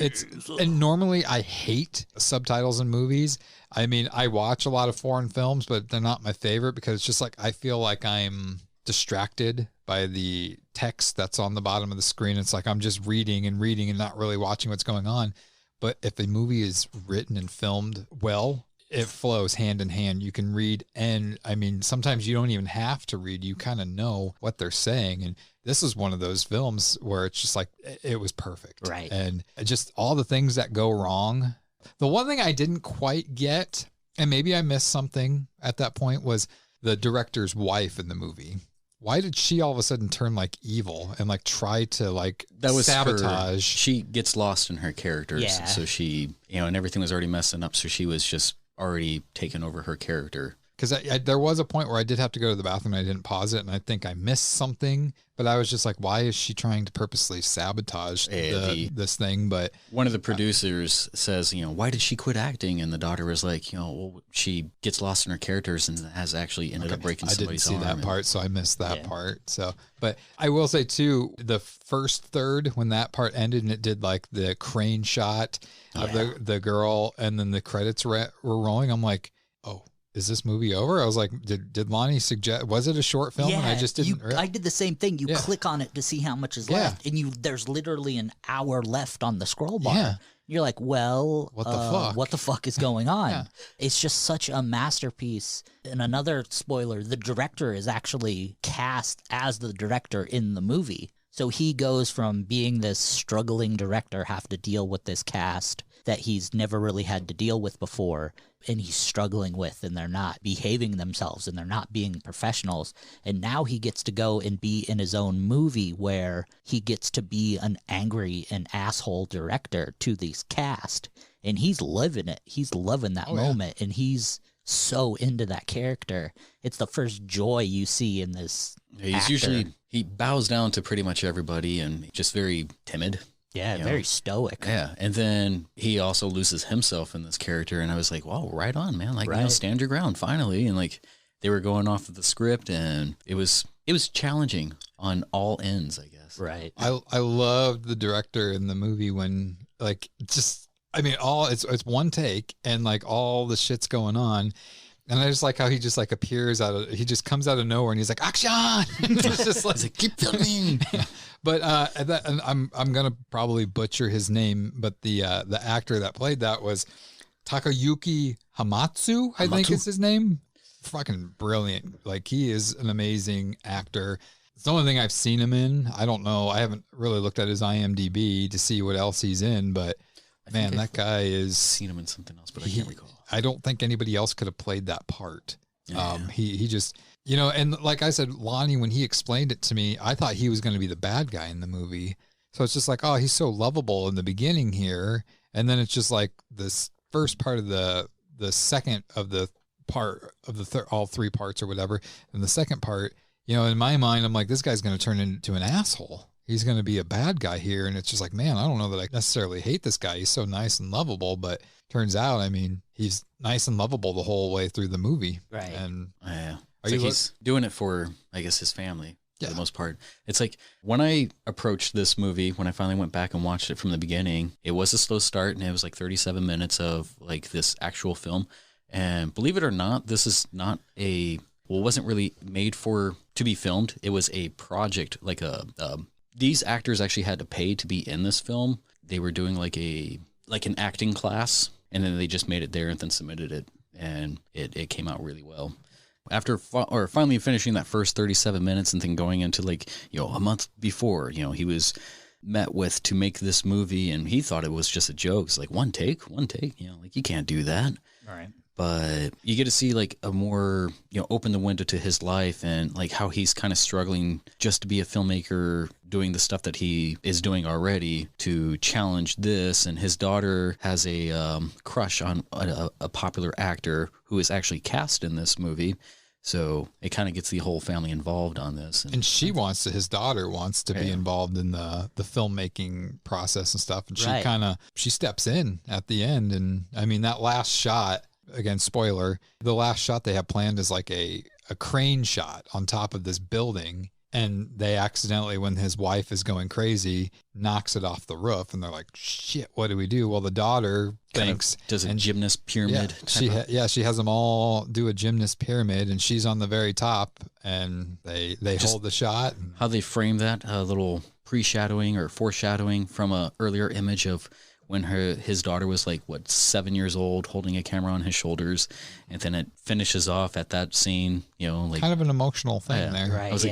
and normally I hate subtitles in movies. I mean, I watch a lot of foreign films, but they're not my favorite because it's just like, I feel like I'm distracted by the text that's on the bottom of the screen. It's like I'm just reading and not really watching what's going on. But if a movie is written and filmed well, it flows hand in hand. You can read, and I mean, sometimes you don't even have to read. You kind of know what they're saying. And this is one of those films where it's just like, it was perfect. Right. And just all the things that go wrong. The one thing I didn't quite get and maybe I missed something at that point, was the director's wife in the movie. Why did she all of a sudden turn like evil and like try to like that was sabotage? She gets lost in her characters. Yeah. So she, and everything was already messing up. So she was just already taken over her character. Because there was a point where I did have to go to the bathroom and I didn't pause it, and I think I missed something, but I was just like, why is she trying to purposely sabotage this thing? But one of the producers says, why did she quit acting? And the daughter was like, well, she gets lost in her characters and has actually ended up breaking somebody's arm. I didn't see that part, so I missed that part. So, but I will say too, the first third, when that part ended and it did like the crane shot of the girl and then the credits were rolling, I'm like, oh, is this movie over? I was like, did Lonnie suggest, was it a short film? Yeah, and I just didn't. I did the same thing. You click on it to see how much is left, and there's literally an hour left on the scroll bar. Yeah. You're like, well, what the fuck? What the fuck is going on? Yeah. It's just such a masterpiece. And another spoiler, the director is actually cast as the director in the movie. So he goes from being this struggling director, have to deal with this cast that he's never really had to deal with before, and he's struggling with, and they're not behaving themselves, and they're not being professionals. And now he gets to go and be in his own movie where he gets to be an angry and asshole director to this cast, and he's living it. He's loving that moment, and he's so into that character. It's the first joy you see in this actor. He bows down to pretty much everybody and just very timid. Yeah, very stoic. Yeah, and then he also loses himself in this character, and I was like, "Wow, right on, man! Like, stand your ground, finally!" And like, they were going off of the script, and it was challenging on all ends, I guess. Right. I loved the director in the movie when like it's one take and like all the shit's going on. And I just like how he just like appears he just comes out of nowhere and he's like, action! It's just like, keep filming. But and I'm gonna probably butcher his name, but the actor that played that was Takayuki Hamatsu, I think is his name. Fucking brilliant. Like, he is an amazing actor. It's the only thing I've seen him in. I don't know. I haven't really looked at his IMDb to see what else he's in, but man, that guy is... seen him in something else, but I can't recall. I don't think anybody else could have played that part. Yeah. He just, and like I said, Lonnie, when he explained it to me, I thought he was going to be the bad guy in the movie. So it's just like, oh, he's so lovable in the beginning here. And then it's just like this first part of the second of the part of the all three parts or whatever. And the second part, in my mind, I'm like, this guy's going to turn into an asshole. He's going to be a bad guy here. And it's just like, man, I don't know that I necessarily hate this guy. He's so nice and lovable, but turns out, he's nice and lovable the whole way through the movie. Right. And he's doing it for, I guess, his family for the most part. It's like when I approached this movie, when I finally went back and watched it from the beginning, it was a slow start and it was like 37 minutes of like this actual film. And believe it or not, this is not it wasn't really made to be filmed. It was a project, like these actors actually had to pay to be in this film. They were doing like an acting class, and then they just made it there and then submitted it, and it came out really well. After finally finishing that first 37 minutes and then going into like, a month before, he was met with to make this movie, and he thought it was just a joke. It's like one take, like you can't do that. All right. But you get to see like a more, open the window to his life and like how he's kind of struggling just to be a filmmaker, doing the stuff that he is doing already to challenge this. And his daughter has a crush on a popular actor who is actually cast in this movie. So it kind of gets the whole family involved on this. And his daughter wants to be involved in the filmmaking process and stuff. And she steps in at the end. And that last shot, again, spoiler, the last shot they have planned is like a crane shot on top of this building. And they accidentally, when his wife is going crazy, knocks it off the roof. And they're like, shit, what do we do? Well, the daughter thinks... does a gymnast pyramid. Yeah, she has them all do a gymnast pyramid, and she's on the very top, and they hold the shot. How they frame that, a little pre-shadowing or foreshadowing from a earlier image of when his daughter was like, 7 years old, holding a camera on his shoulders. And then it finishes off at that scene, like kind of an emotional thing there. Right. I was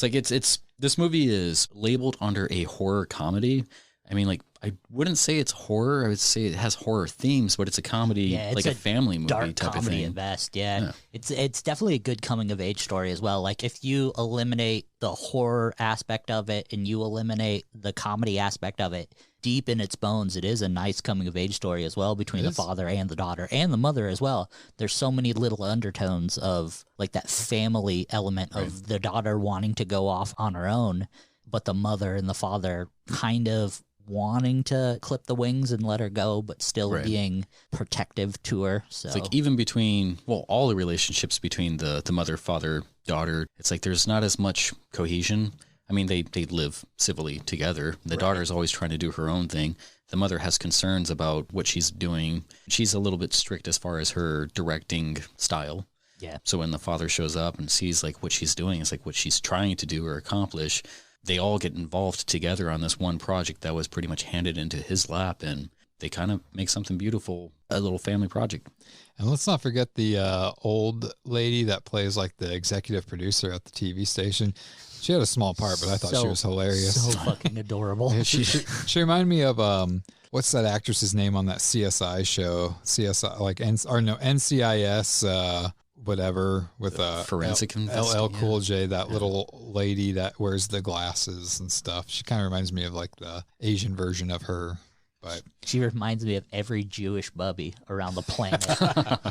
like, it's this movie is labeled under a horror comedy. Like I wouldn't say it's horror. I would say it has horror themes, but it's a comedy, it's like a family movie dark type of comedy thing. at best. Yeah. It's definitely a good coming of age story as well. Like if you eliminate the horror aspect of it and you eliminate the comedy aspect of it, deep in its bones, it is a nice coming of age story as well between the father and the daughter and the mother as well. There's so many little undertones of like that family element of the daughter wanting to go off on her own, but the mother and the father kind of wanting to clip the wings and let her go, but still being protective to her. So it's like even between, well, all the relationships between the mother, father, daughter, it's like there's not as much cohesion. I mean, they live civilly together. The daughter is always trying to do her own thing. The mother has concerns about what she's doing. She's a little bit strict as far as her directing style. Yeah. So when the father shows up and sees like what she's doing, it's like what she's trying to do or accomplish, they all get involved together on this one project that was pretty much handed into his lap, and they kind of make something beautiful, a little family project. And let's not forget the old lady that plays like the executive producer at the TV station. She had a small part, but I thought she was hilarious. So fucking adorable. Yeah, she reminded me of what's that actress's name on that CSI show? CSI like NCIS whatever with forensic LL Cool J, that little lady that wears the glasses and stuff. She kind of reminds me of like the Asian version of her. But she reminds me of every Jewish bubby around the planet,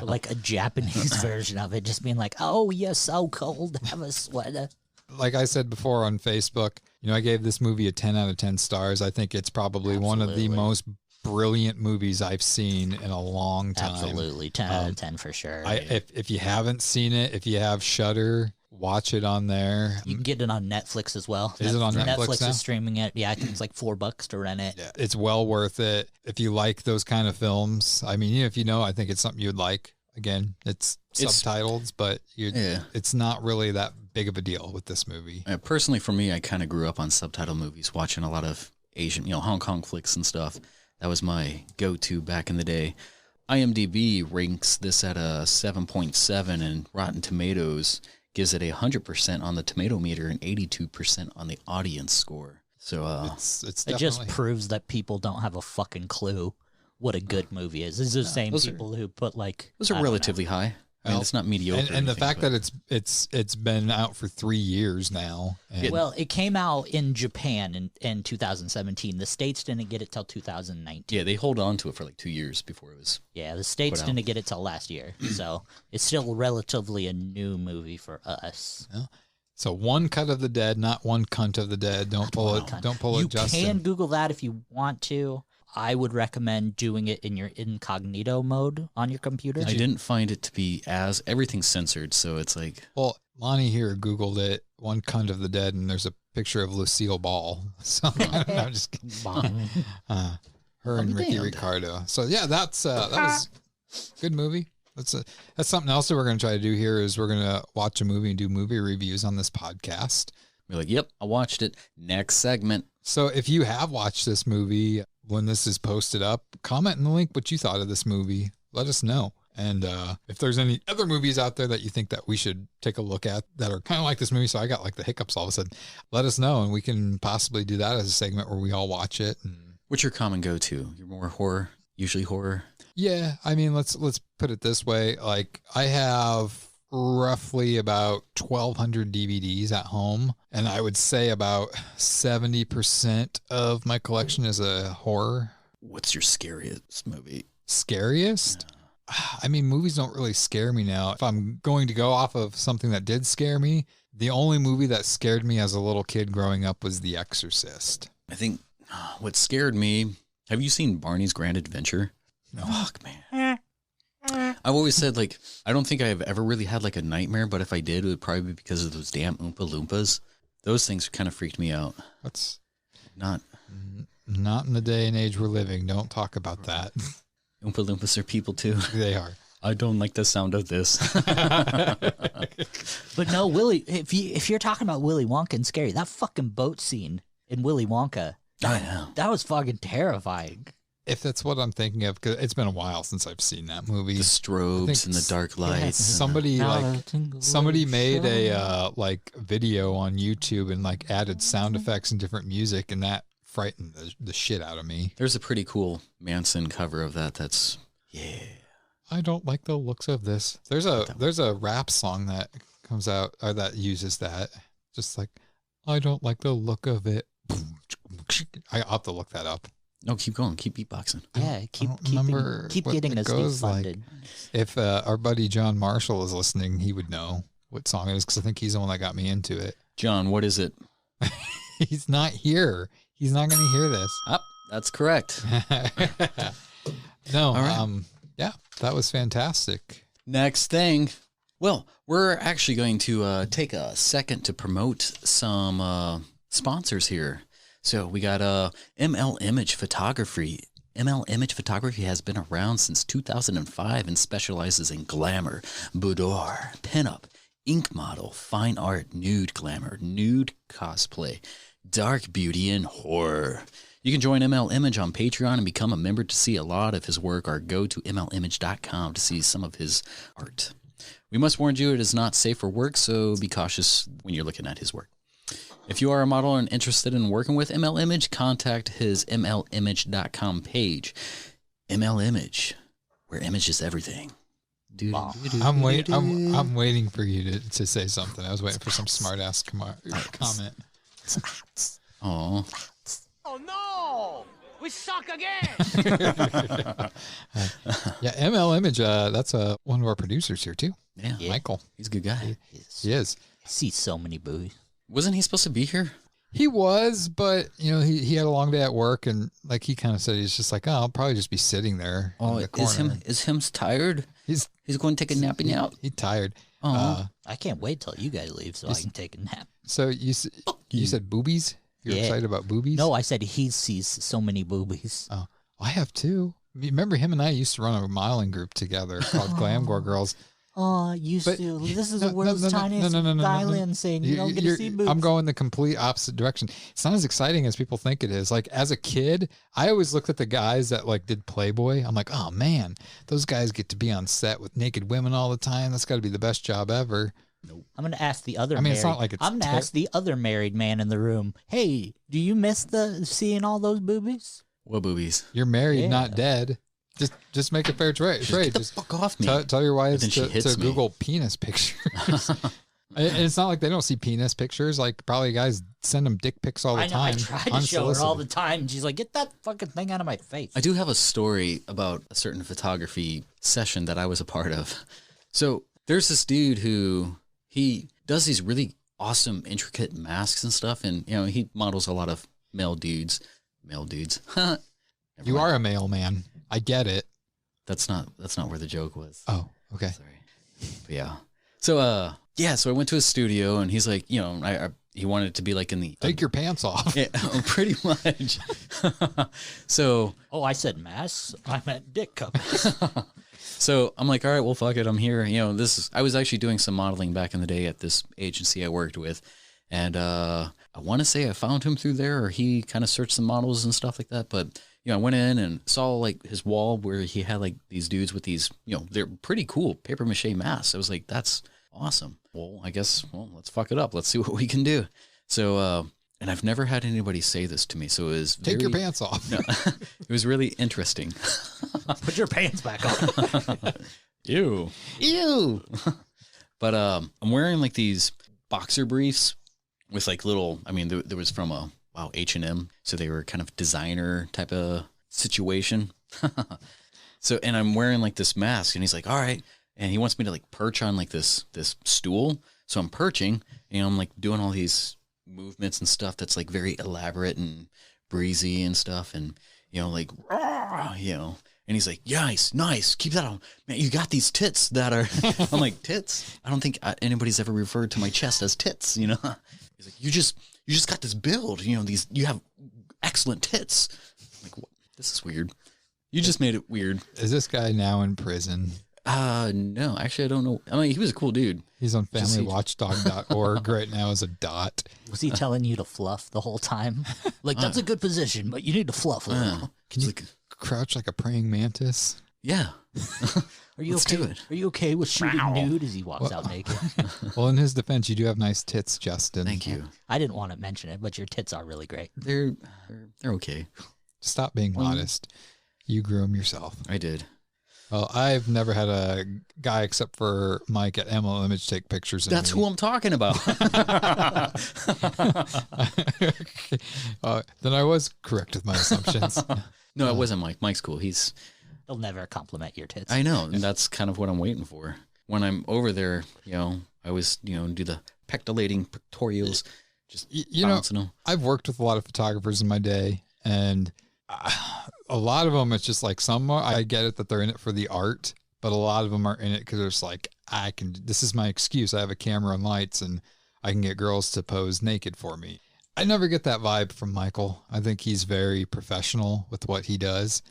like a Japanese version of it, just being like, "Oh, you're so cold, have a sweater." Like I said before on Facebook, I gave this movie a 10 out of 10 stars. I think it's probably one of the most brilliant movies I've seen in a long time. Absolutely, 10 out of 10 for sure. If you haven't seen it, if you have Shudder, watch it on there. You can get it on Netflix as well. Is it on Netflix now? Netflix is streaming it. Yeah, I think it's like $4 to rent it. Yeah, it's well worth it. If you like those kind of films, I mean, if I think it's something you'd like. Again, it's subtitled, but it's not really that big of a deal with this movie. Personally, for me, I kind of grew up on subtitle movies, watching a lot of Asian, Hong Kong flicks and stuff. That was my go-to back in the day. IMDb ranks this at a 7.7, and Rotten Tomatoes gives it 100% on the tomato meter and 82% on the audience score. So it just proves that people don't have a fucking clue what a good movie is. It's the same people who put like those are relatively high. I mean, it's not mediocre. And the fact that it's been out for 3 years now. Well, it came out in Japan in 2017. The States didn't get it till 2019. Yeah, they hold on to it for like 2 years before it was. Yeah, the States didn't get it till last year. So it's still relatively a new movie for us. Yeah. So one cut of the dead, not one cunt of the dead. Don't pull it. Don't pull it, Justin. You can Google that if you want to. I would recommend doing it in your incognito mode on your computer. I didn't find it to be everything's censored, so it's like... Well, Lonnie here Googled it, one cunt of the dead, and there's a picture of Lucille Ball. So I'm just kidding. Her and Ricky Ricardo. So yeah, that was a good movie. That's something else that we're going to try to do here is we're going to watch a movie and do movie reviews on this podcast. We're like, yep, I watched it. Next segment. So if you have watched this movie, when this is posted up, comment in the link what you thought of this movie. Let us know. And if there's any other movies out there that you think that we should take a look at that are kind of like this movie, so I got like the hiccups all of a sudden, let us know, and we can possibly do that as a segment where we all watch it. And what's your common go-to? You're more horror, usually horror? Yeah, I mean, let's put it this way. Like, I have roughly about 1,200 DVDs at home, and I would say about 70% of my collection is a horror. What's your scariest movie? Scariest? I mean, movies don't really scare me now. If I'm going to go off of something that did scare me, the only movie that scared me as a little kid growing up was The Exorcist. I think what scared me, have you seen Barney's Grand Adventure? No. Fuck, man. I've always said, like, I don't think I've ever really had, like, a nightmare, but if I did, it would probably be because of those damn Oompa Loompas. Those things kind of freaked me out. That's not in the day and age we're living. Don't talk about that. Oompa Loompas are people, too. They are. I don't like the sound of this. But no, Willy, if you're talking about Willy Wonka and scary, that fucking boat scene in Willy Wonka, I know. That was fucking terrifying. If that's what I'm thinking of, because it's been a while since I've seen that movie. The strobes and the dark lights. Somebody made a like video on YouTube and like added sound effects and different music, and that frightened the shit out of me. There's a pretty cool Manson cover of that. That's I don't like the looks of this. There's a rap song that comes out or that uses that. Just like, I don't like the look of it. I'll have to look that up. No, keep going. Keep beatboxing. Yeah, keep getting us funded. If our buddy John Marshall is listening, he would know what song it is because I think he's the one that got me into it. John, what is it? He's not here. He's not going to hear this. Oh, that's correct. No, right. Yeah, that was fantastic. Next thing. Well, we're actually going to take a second to promote some sponsors here. So we got ML Image Photography. ML Image Photography has been around since 2005 and specializes in glamour, boudoir, pinup, ink model, fine art, nude glamour, nude cosplay, dark beauty, and horror. You can join ML Image on Patreon and become a member to see a lot of his work, or go to mlimage.com to see some of his art. We must warn you, it is not safe for work, so be cautious when you're looking at his work. If you are a model and interested in working with ML Image, contact his mlimage.com page. ML Image, where image is everything. I'm waiting for you to say something. I was waiting for some smart ass comment. Oh. Oh no! We suck again! Yeah, ML Image, that's one of our producers here too. Yeah. Michael. He's a good guy. He is. I see so many boobies. Wasn't he supposed to be here? He was, but he had a long day at work, and like he kind of said, he's just like, oh, I'll probably just be sitting there. Oh, in the corner. is him tired? He's going to take a nappy out. He's tired. Oh, I can't wait till you guys leave so I can take a nap. So you said boobies? You're excited about boobies? No, I said he sees so many boobies. Oh, I have too. Remember him and I used to run a modeling group together called Glam Gore Girls. Oh, used to. This is the world's tiniest island saying you don't get to see boobs. I'm going the complete opposite direction. It's not as exciting as people think it is. Like as a kid, I always looked at the guys that like did Playboy. I'm like, oh man, those guys get to be on set with naked women all the time. That's got to be the best job ever. Nope. I'm gonna ask the other. It's not like it's. I'm gonna ask the other married man in the room. Hey, do you miss seeing all those boobies? What boobies? You're married, not dead. Just make a fair trade. Get the fuck off me. Tell your wives to me. Google penis pictures. And it's not like they don't see penis pictures. Like probably guys send them dick pics all the time. I try to show her all the time. And she's like, get that fucking thing out of my face. I do have a story about a certain photography session that I was a part of. So there's this dude who he does these really awesome, intricate masks and stuff. And, he models a lot of male dudes. You are a male man. I get it. That's not where the joke was. Oh, okay. Sorry. But yeah. So, so I went to his studio and he's like, he wanted it to be like in the... Take your pants off. Yeah, pretty much. So... Oh, I said masks. I meant dick covers. So I'm like, all right, well, fuck it. I'm here. I was actually doing some modeling back in the day at this agency I worked with. And I want to say I found him through there, or he kind of searched some models and stuff like that. But, I went in and saw like his wall where he had like these dudes with these, they're pretty cool paper mache masks. I was like, that's awesome. Well, I guess, let's fuck it up. Let's see what we can do. So, and I've never had anybody say this to me. So it was Take your pants off. No, it was really interesting. Put your pants back on. Ew. But I'm wearing like these boxer briefs with like little, there was from H&M. So they were kind of designer type of situation. So, and I'm wearing like this mask and he's like, all right. And he wants me to like perch on like this stool. So I'm perching and I'm like doing all these movements and stuff that's like very elaborate and breezy and stuff. And, like, and he's like, nice. Keep that on. Man, you got these tits that are, I'm like, tits? I don't think anybody's ever referred to my chest as tits, He's like, you just got this build, you have excellent tits. I'm like, what? This is weird. You just made it weird. Is this guy now in prison? No, actually, I don't know. He was a cool dude. He's on familywatchdog.org right now as a dot. Was he telling you to fluff the whole time? Like, that's a good position, but you need to fluff a little. Can you crouch like a praying mantis? Yeah. Are you Let's okay? do it. Are you okay with shooting nude as he walks out naked? Well, in his defense, you do have nice tits, Justin. Thank you. I didn't want to mention it, but your tits are really great. They're okay. Stop being modest. You grew them yourself. I did. Well, I've never had a guy except for Mike at ML Image take pictures of That's me. who I'm talking about. Then I was correct with my assumptions. No, it wasn't Mike. Mike's cool. They'll never compliment your tits. I know, and that's kind of what I'm waiting for. When I'm over there, I always, do the pectorating pictorials, just bouncing them. I've worked with a lot of photographers in my day, and a lot of them, it's just like I get it that they're in it for the art, but a lot of them are in it because it's like, this is my excuse. I have a camera and lights, and I can get girls to pose naked for me. I never get that vibe from Michael. I think he's very professional with what he does.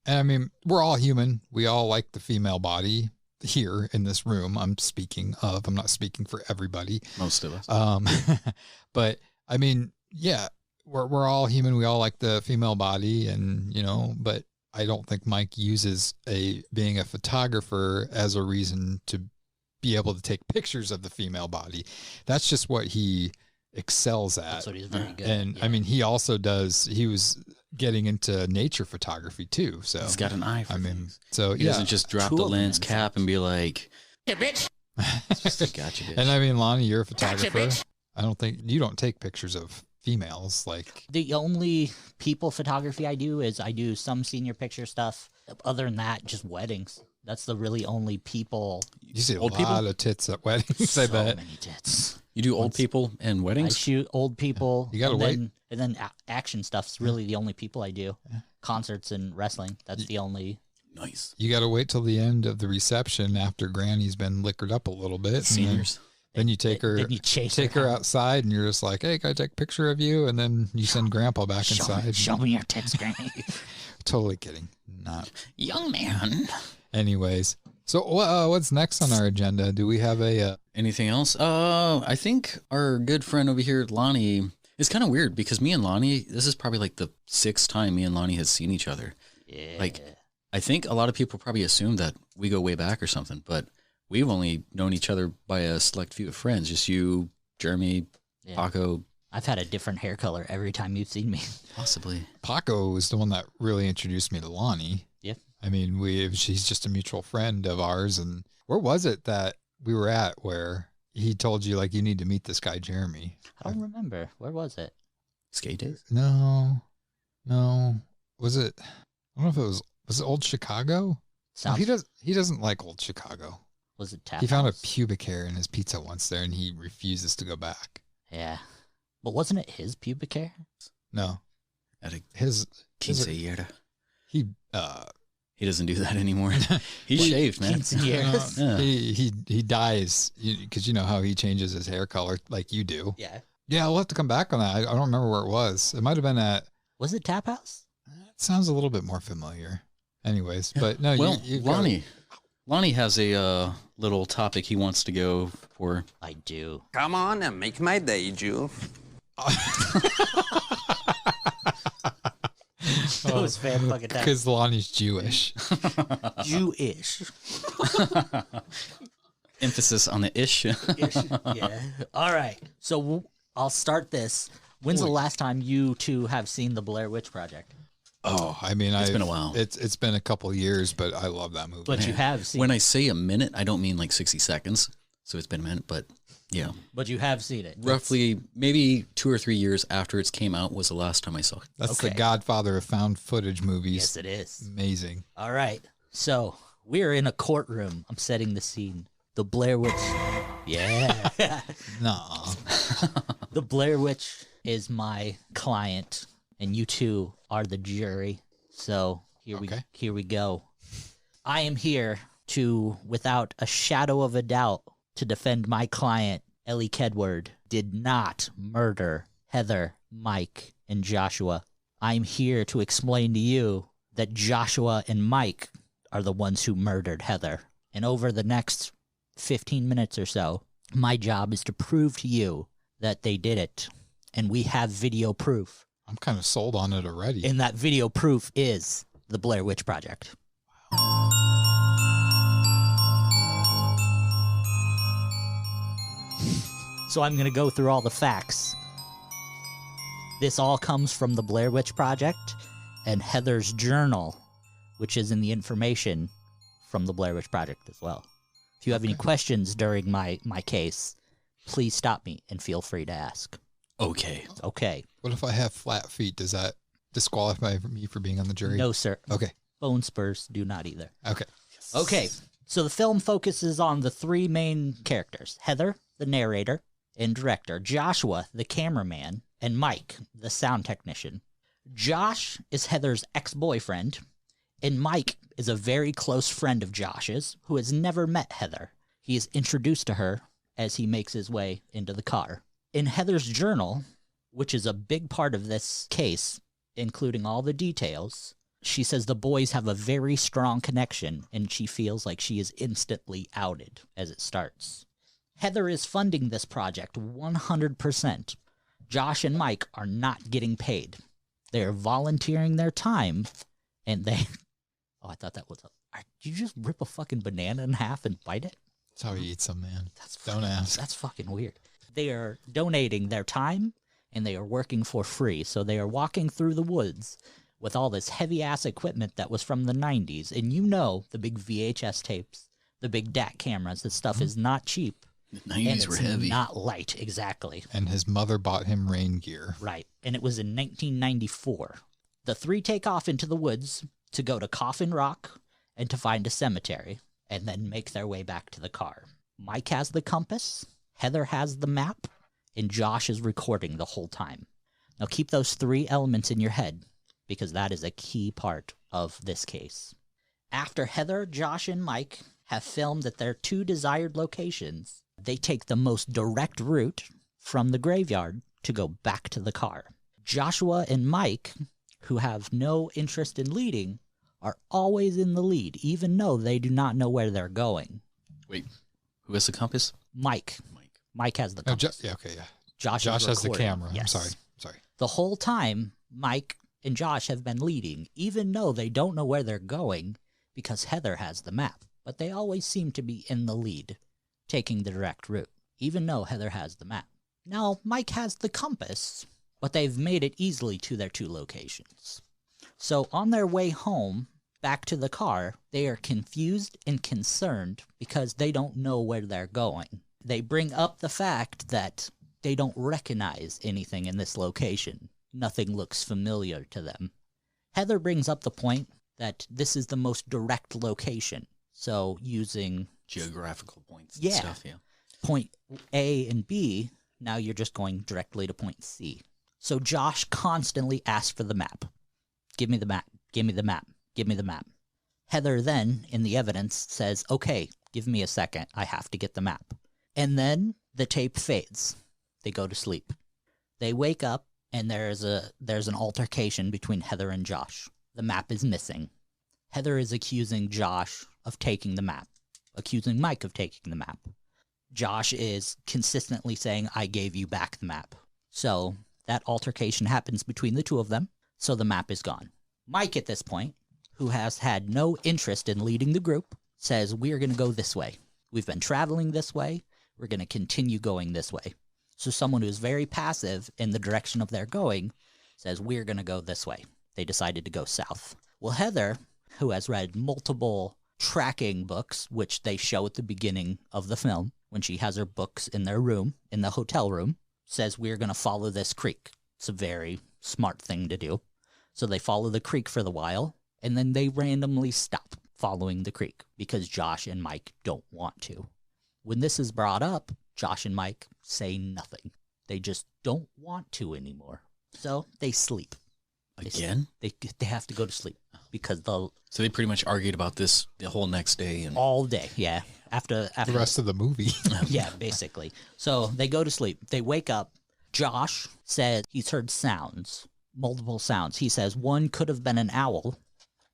And I mean, we're all human. We all like the female body here in this room. I'm not speaking for everybody. Most of us. But I mean, yeah, we're all human. We all like the female body, and but I don't think Mike uses being a photographer as a reason to be able to take pictures of the female body. That's just what he excels at. That's what he's very good. And I mean, he was getting into nature photography too. So he's got an eye for things. So he doesn't just drop the lens cap and be like, "Hey, bitch." Gotcha, bitch. And I mean, Lonnie, you're a photographer. Gotcha, bitch. I don't think you don't take pictures of females. Like, the only people photography I do is I do some senior picture stuff. Other than that, just weddings. That's the really only people. You see old a people? lot of tits at weddings. I bet. Many tits. You do old people and I weddings? shoot old people. You gotta wait. And then action stuff's really the only people I do. Concerts and wrestling. That's the only. Nice. You got to wait till the end of the reception after Granny's been liquored up a little bit. Seniors. Then you take her, Then you chase take her outside, and you're just like, "Hey, can I take a picture of you?" And then you send Grandpa back inside. Show me your tits, Granny. Totally kidding. Not. Young man. Anyways, so what's next on our agenda? Do we have Anything else? I think our good friend over here, Lonnie, it's kind of weird because me and Lonnie, this is probably like the 6th time me and Lonnie has seen each other. Yeah. Like, I think a lot of people probably assume that we go way back or something, but we've only known each other by a select few of friends. Just you, Jeremy, Paco. I've had a different hair color every time you've seen me. Possibly. Paco was the one that really introduced me to Lonnie. Yeah. I mean, she's just a mutual friend of ours. And where was it that we were at where he told you, like, you need to meet this guy, Jeremy? I don't remember. Where was it? Skate days? No. Was it? I don't know if it was it Old Chicago? No, he doesn't like Old Chicago. Was it Tap He found a House? pubic hair in his pizza once there, and he refuses to go back. Yeah. But wasn't it his pubic hair? No. At a His quinceañera. he doesn't do that anymore. He's shaved, man. Quinceañeras. Yeah. he dyes because you know how he changes his hair color like you do. Yeah. Yeah, we'll have to come back on that. I don't remember where it was. It might have been at. Was it Tap House? It sounds a little bit more familiar. Anyways, but no. Well, you've Lonnie has a little topic he wants to go for. I do. Come on and make my day, Jules. That was fan fucking time. Because Lonnie's Jewish. Jewish. Emphasis on the ish. Yeah. All right. So I'll start this. When's the last time you two have seen the Blair Witch Project? Oh, I mean, It's been a while. It's been a couple years, but I love that movie. But you have seen When I say a minute, I don't mean like 60 seconds. So it's been a minute, but yeah. But you have seen it. Roughly maybe 2 or 3 years after it's came out was the last time I saw it. That's Okay. the godfather of found footage movies. Yes, it is. Amazing. All right. So we're in a courtroom. I'm setting the scene. The Blair Witch. Yeah. No. The Blair Witch is my client, and you two are the jury. So here we go. I am here to, without a shadow of a doubt, to defend my client, Ellie Kedward, did not murder Heather, Mike, and Joshua. I'm here to explain to you that Joshua and Mike are the ones who murdered Heather. And over the next 15 minutes or so, my job is to prove to you that they did it. And we have video proof. I'm kind of sold on it already. And that video proof is the Blair Witch Project. So I'm going to go through all the facts. This all comes from the Blair Witch Project and Heather's journal, which is in the information from the Blair Witch Project as well. If you have any questions during my case, please stop me and feel free to ask. Okay. Okay. What if I have flat feet? Does that disqualify me for being on the jury? No, sir. Okay. Bone spurs do not either. Okay. Okay. So the film focuses on the three main characters: Heather, the narrator and director; Joshua, the cameraman; and Mike, the sound technician. Josh is Heather's ex-boyfriend, and Mike is a very close friend of Josh's who has never met Heather. He is introduced to her as he makes his way into the car. In Heather's journal, which is a big part of this case, including all the details, she says the boys have a very strong connection and she feels like she is instantly outed as it starts. Heather is funding this project 100%. Josh and Mike are not getting paid. They are volunteering their time, and they... Oh, I thought that was... Did you just rip a fucking banana in half and bite it? That's how he eats them, man. Don't ask. That's fucking weird. They are donating their time, and they are working for free. So they are walking through the woods with all this heavy-ass equipment that was from the 90s. And you know, the big VHS tapes, the big DAT cameras, this stuff is not cheap. The 90s were heavy. Not light, exactly. And his mother bought him rain gear. Right. And it was in 1994. The three take off into the woods to go to Coffin Rock and to find a cemetery, and then make their way back to the car. Mike has the compass, Heather has the map, and Josh is recording the whole time. Now keep those three elements in your head, because that is a key part of this case. After Heather, Josh, and Mike have filmed at their two desired locations, they take the most direct route from the graveyard to go back to the car. Joshua and Mike, who have no interest in leading, are always in the lead, even though they do not know where they're going. Wait, who has the compass? Mike. Mike has the compass. Yeah. Josh has the camera. Yes. I'm sorry. The whole time, Mike and Josh have been leading, even though they don't know where they're going, because Heather has the map. But they always seem to be in the lead, taking the direct route, even though Heather has the map. Now, Mike has the compass, but they've made it easily to their two locations. So on their way home, back to the car, they are confused and concerned because they don't know where they're going. They bring up the fact that they don't recognize anything in this location. Nothing looks familiar to them. Heather brings up the point that this is the most direct location. So using... geographical points and stuff, yeah. Point A and B, now you're just going directly to point C. So Josh constantly asks for the map. Give me the map. Give me the map. Give me the map. Heather then, in the evidence, says, okay, give me a second. I have to get the map. And then the tape fades. They go to sleep. They wake up, and there's an altercation between Heather and Josh. The map is missing. Heather is accusing Josh of taking the map, accusing Mike of taking the map. Josh is consistently saying, I gave you back the map. So that altercation happens between the two of them, so the map is gone. Mike, at this point, who has had no interest in leading the group, says, we're going to go this way. We've been traveling this way. We're going to continue going this way. So someone who's very passive in the direction of their going says, we're going to go this way. They decided to go south. Well, Heather, who has read multiple tracking books, which they show at the beginning of the film, when she has her books in their room, in the hotel room, says, we're going to follow this creek. It's a very smart thing to do. So they follow the creek for the while, and then they randomly stop following the creek because Josh and Mike don't want to. When this is brought up, Josh and Mike say nothing. They just don't want to anymore. So they sleep. Again? They have to go to sleep because So they pretty much argued about this the whole next day and all day, yeah. After the rest of the movie. Yeah, basically. So they go to sleep. They wake up. Josh says he's heard sounds, multiple sounds. He says one could have been an owl,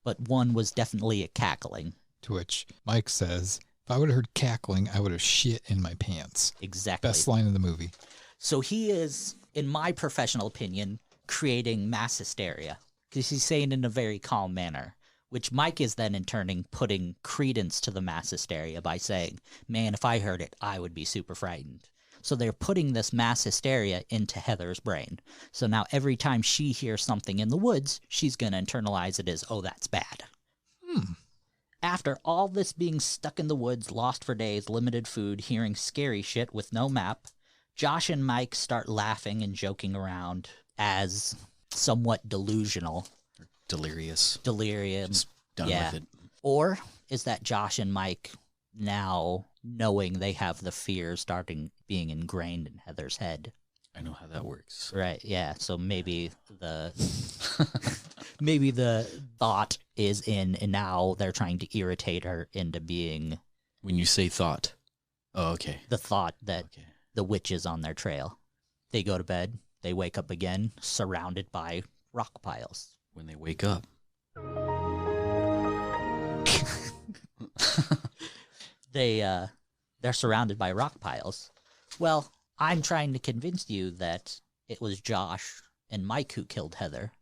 but one was definitely a cackling. To which Mike says, if I would have heard cackling, I would have shit in my pants. Exactly. Best line of the movie. So he is, in my professional opinion, creating mass hysteria because he's saying it in a very calm manner, which Mike is then in turn putting credence to the mass hysteria by saying, man, if I heard it, I would be super frightened. So they're putting this mass hysteria into Heather's brain. So now every time she hears something in the woods, she's going to internalize it as, oh, that's bad. After all this being stuck in the woods, lost for days, limited food, hearing scary shit with no map, Josh and Mike start laughing and joking around as somewhat delusional. Delirium. Just done with it. Or is that Josh and Mike now knowing they have the fear starting being ingrained in Heather's head? I know how that works. Right, yeah. So maybe the maybe the thought is in, and now they're trying to irritate her into being... When you say thought. Oh, okay. The thought that the witch is on their trail. They go to bed. They wake up again, surrounded by rock piles. When they wake up. They're surrounded by rock piles. Well, I'm trying to convince you that it was Josh and Mike who killed Heather.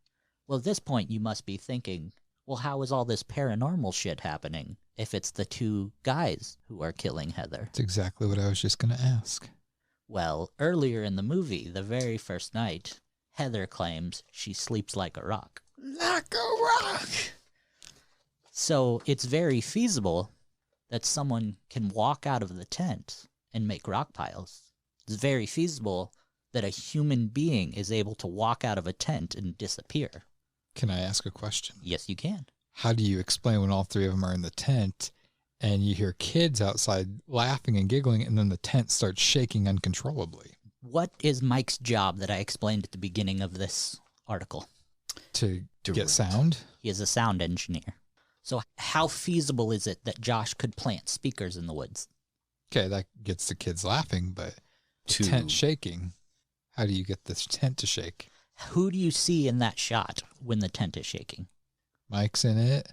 Well, at this point, you must be thinking, well, how is all this paranormal shit happening if it's the two guys who are killing Heather? That's exactly what I was just going to ask. Well, earlier in the movie, the very first night, Heather claims she sleeps like a rock. Like a rock! So it's very feasible that someone can walk out of the tent and make rock piles. It's very feasible that a human being is able to walk out of a tent and disappear. Can I ask a question? Yes, you can. How do you explain when all three of them are in the tent and you hear kids outside laughing and giggling and then the tent starts shaking uncontrollably? What is Mike's job that I explained at the beginning of this article? To get sound? He is a sound engineer. So how feasible is it that Josh could plant speakers in the woods? Okay, that gets the kids laughing, but the tent shaking, how do you get this tent to shake? Who do you see in that shot when the tent is shaking? Mike's in it,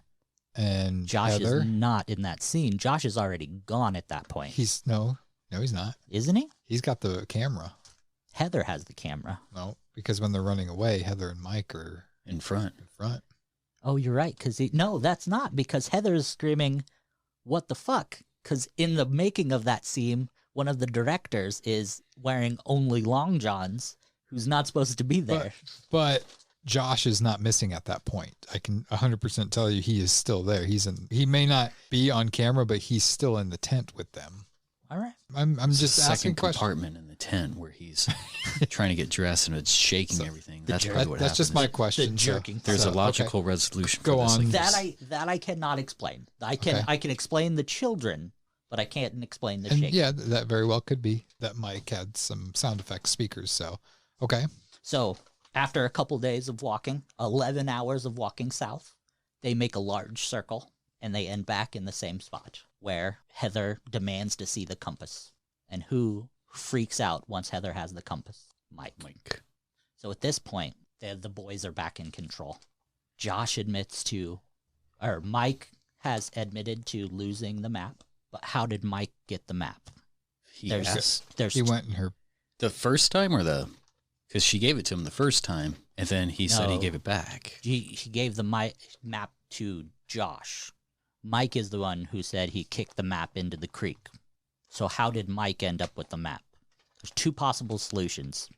and Josh Heather. is not in that scene. Josh is already gone at that point. He's no, he's not. Isn't he? He's got the camera. Heather has the camera. No, because when they're running away, Heather and Mike are in front. Oh, you're right. No, that's not, because Heather's screaming, "What the fuck?" Because in the making of that scene, one of the directors is wearing only long johns, who's not supposed to be there. But Josh is not missing at that point. I can 100% tell you he is still there. He may not be on camera, but he's still in the tent with them. All right. I'm just asking second questions. compartment in the tent where he's trying to get dressed and it's shaking everything. That's probably what That's just my happens. question. The jerking. There's a logical okay. resolution. Go for this, on. like That I cannot explain. I can explain the children, but I can't explain the And shaking. yeah, that very well could be that Mike had some sound effects speakers. So, okay. So after a couple days of walking, 11 hours of walking south, they make a large circle and they end back in the same spot where Heather demands to see the compass. And who freaks out once Heather has the compass? Mike. So at this point, the boys are back in control. Mike has admitted to losing the map, but how did Mike get the map? he went in her the first time because she gave it to him the first time and then he said he gave it back. He gave the map to Josh. Mike is the one who said he kicked the map into the creek. So how did Mike end up with the map? There's two possible solutions.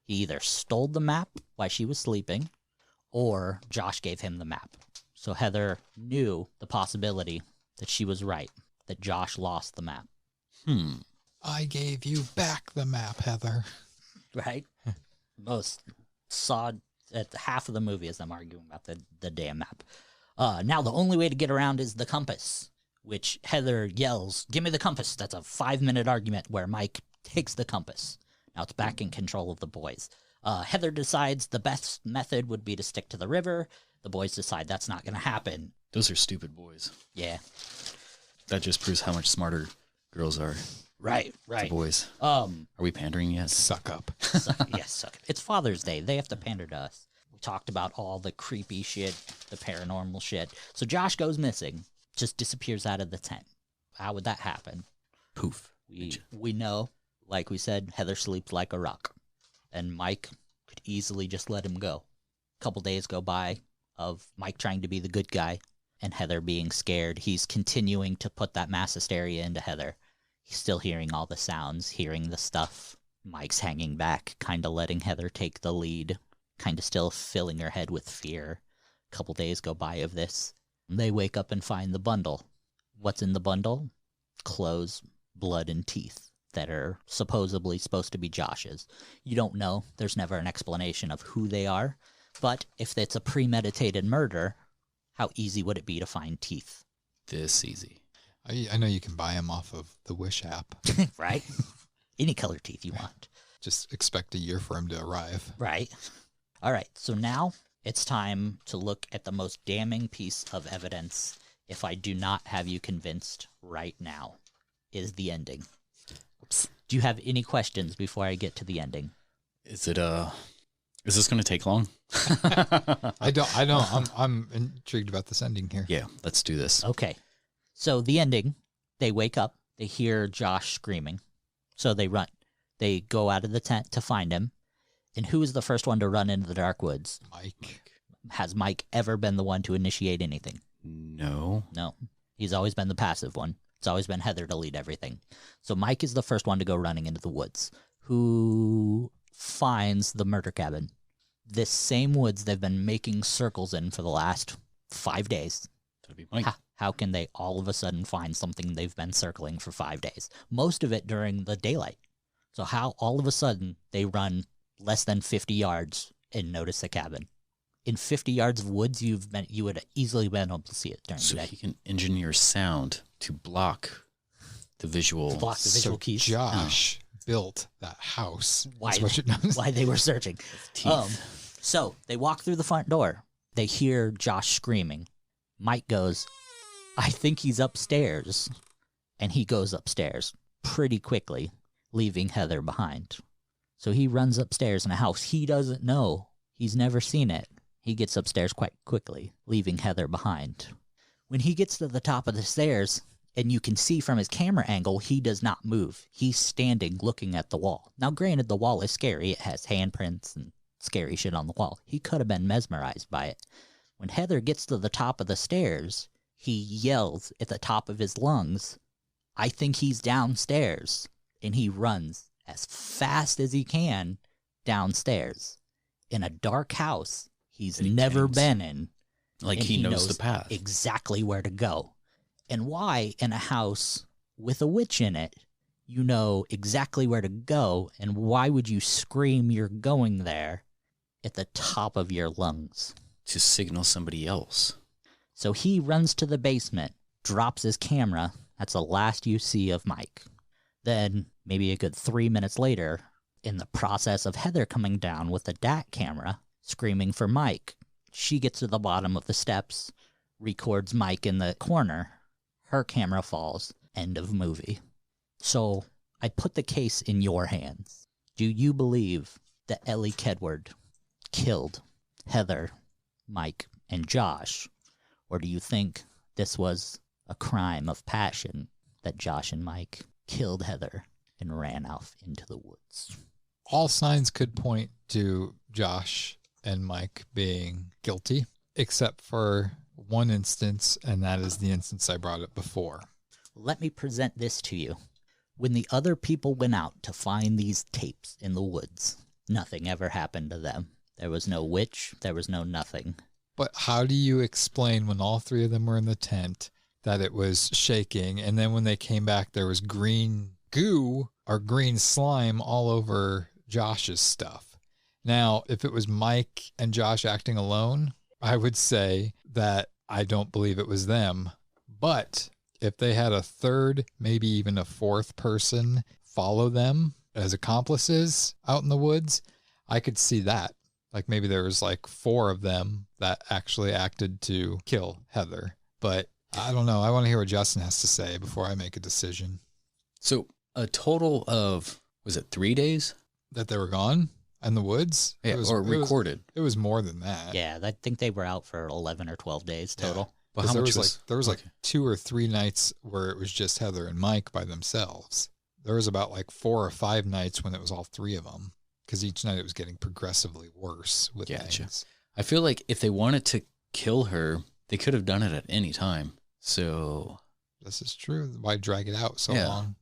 He either stole the map while she was sleeping, or Josh gave him the map. So Heather knew the possibility that she was right, that Josh lost the map. I gave you back the map, Heather. Right? Most saw at half of the movie as I'm arguing about the damn map. Now the only way to get around is the compass, which Heather yells, "Give me the compass." That's a 5-minute argument where Mike takes the compass. Now it's back in control of the boys. Heather decides the best method would be to stick to the river. The boys decide that's not going to happen. Those are stupid boys. Yeah. That just proves how much smarter girls are. Right. The boys. Are we pandering yet? Suck up. Yes, suck. It's Father's Day. They have to pander to us. We talked about all the creepy shit, the paranormal shit. So Josh goes missing, just disappears out of the tent. How would that happen? Poof. We know, like we said, Heather sleeps like a rock. And Mike could easily just let him go. A couple days go by of Mike trying to be the good guy and Heather being scared. He's continuing to put that mass hysteria into Heather. He's still hearing all the sounds, hearing the stuff Mike's hanging back, kind of letting Heather take the lead, kind of still filling her head with fear. A couple days go by of this. They wake up and find the bundle. What's in the bundle? Clothes, blood, and teeth that are supposedly supposed to be Josh's. You don't know. There's never an explanation of who they are. But if it's a premeditated murder, how easy would it be to find teeth? This easy. I know you can buy them off of the Wish app. Right? Any color teeth you want. Just expect a year for them to arrive. Right. All right. So now it's time to look at the most damning piece of evidence, if I do not have you convinced right now, is the ending. Oops. Do you have any questions before I get to the ending? Is this going to take long? I don't. I'm intrigued about this ending here. Yeah, let's do this. Okay. So the ending, they wake up, they hear Josh screaming. So they run. They go out of the tent to find him. And who is the first one to run into the dark woods? Mike. Has Mike ever been the one to initiate anything? No. No. He's always been the passive one. It's always been Heather to lead everything. So Mike is the first one to go running into the woods. Who finds the murder cabin? This same woods they've been making circles in for the last 5 days. That'd be Mike. How can they all of a sudden find something they've been circling for 5 days? Most of it during the daylight. So how all of a sudden they run less than 50 yards and notice the cabin? In 50 yards of woods, you would easily been able to see it during the day. So he can engineer sound to block the visual. Keys. Josh built that house. Why? What it knows. Why they were searching. So they walk through the front door. They hear Josh screaming. Mike goes, I think he's upstairs. And he goes upstairs pretty quickly, leaving Heather behind. So he runs upstairs in a house he doesn't know. He's never seen it. He gets upstairs quite quickly, leaving Heather behind. When he gets to the top of the stairs, and you can see from his camera angle, he does not move. He's standing looking at the wall. Now, granted, the wall is scary. It has handprints and scary shit on the wall. He could have been mesmerized by it. When Heather gets to the top of the stairs, he yells at the top of his lungs, I think he's downstairs. And he runs as fast as he can downstairs in a dark house he's never been in. Like he knows the path. Exactly where to go. And why in a house with a witch in it, you know exactly where to go, and why would you scream you're going there at the top of your lungs? To signal somebody else. So he runs to the basement, drops his camera. That's the last you see of Mike. Then, maybe a good 3 minutes later, in the process of Heather coming down with the DAT camera, screaming for Mike, she gets to the bottom of the steps, records Mike in the corner. Her camera falls. End of movie. So, I put the case in your hands. Do you believe that Ellie Kedward killed Heather, Mike, and Josh? Or do you think this was a crime of passion that Josh and Mike killed Heather and ran off into the woods? All signs could point to Josh and Mike being guilty, except for one instance, and that is the instance I brought up before. Let me present this to you. When the other people went out to find these tapes in the woods, nothing ever happened to them. There was no witch, there was no nothing. But how do you explain when all three of them were in the tent that it was shaking, and then when they came back there was green goo or green slime all over Josh's stuff? Now, if it was Mike and Josh acting alone, I would say that I don't believe it was them. But if they had a third, maybe even a fourth person follow them as accomplices out in the woods, I could see that. Like maybe there was like 4 of them that actually acted to kill Heather. But I don't know. I want to hear what Justin has to say before I make a decision. So a total of, was it 3 days? That they were gone in the woods? Yeah, or recorded. It was more than that. Yeah, I think they were out for 11 or 12 days total. Yeah. But how much there was like 2 or 3 nights where it was just Heather and Mike by themselves. There was about like 4 or 5 nights when it was all 3 of them. Because each night it was getting progressively worse with things. I feel like if they wanted to kill her, they could have done it at any time. So this is true. Why drag it out so long?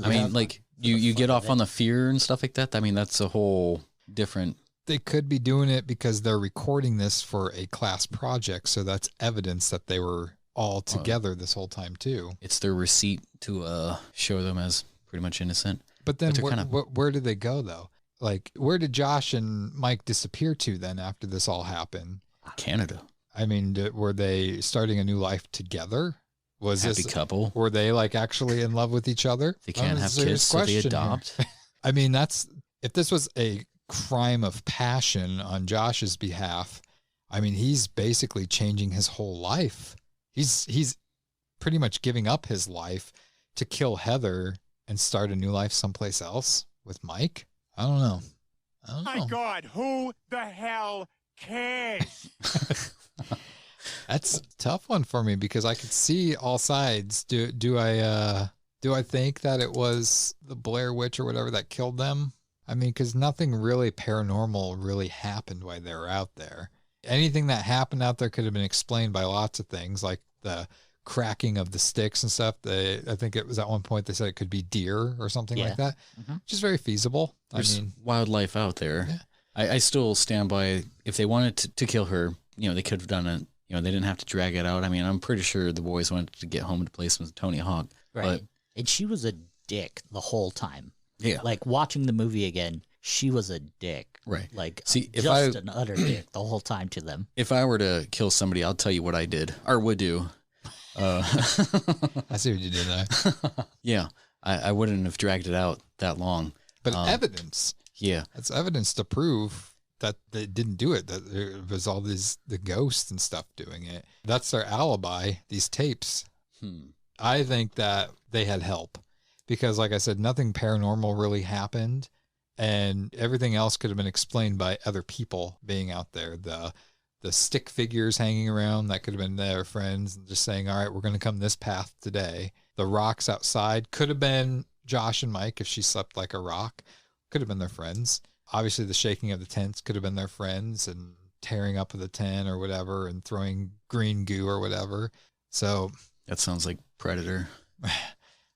I mean, like You get off on the fear and stuff like that. I mean, that's a whole different. They could be doing it because they're recording this for a class project, so that's evidence that they were all together this whole time too. It's their receipt to show them as pretty much innocent. But then where did they go though? Like, where did Josh and Mike disappear to then after this all happened? Canada. I mean, were they starting a new life together? Was Happy this couple? Were they like actually in love with each other? They can't have kids, so they adopt. I mean, if this was a crime of passion on Josh's behalf, I mean, he's basically changing his whole life. He's pretty much giving up his life to kill Heather and start a new life someplace else with Mike. I don't know. My God, who the hell cares? That's a tough one for me because I could see all sides. Do I think that it was the Blair Witch or whatever that killed them? I mean, because nothing really paranormal really happened while they were out there. Anything that happened out there could have been explained by lots of things, like the cracking of the sticks and stuff. I think it was at one point they said it could be deer or something like that, which is very feasible. There's wildlife out there. Yeah. I still stand by, if they wanted to kill her, they could have done it. They didn't have to drag it out. I mean, I'm pretty sure the boys wanted to get home to play some Tony Hawk. Right. And she was a dick the whole time. Yeah. Like, watching the movie again, she was a dick. Right. Like, see, an utter dick the whole time to them. If I were to kill somebody, I'll tell you what I did or would do. I see what you did there. Yeah. I wouldn't have dragged it out that long. But evidence. Yeah. That's evidence to prove that they didn't do it, that there was all the ghosts and stuff doing it. That's their alibi, these tapes. I think that they had help because, like I said, nothing paranormal really happened, and everything else could have been explained by other people being out there. The stick figures hanging around, that could have been their friends and just saying, all right, we're going to come this path today. The rocks outside could have been Josh and Mike if she slept like a rock. Could have been their friends. Obviously, the shaking of the tents could have been their friends and tearing up of the tent or whatever and throwing green goo or whatever. So that sounds like Predator.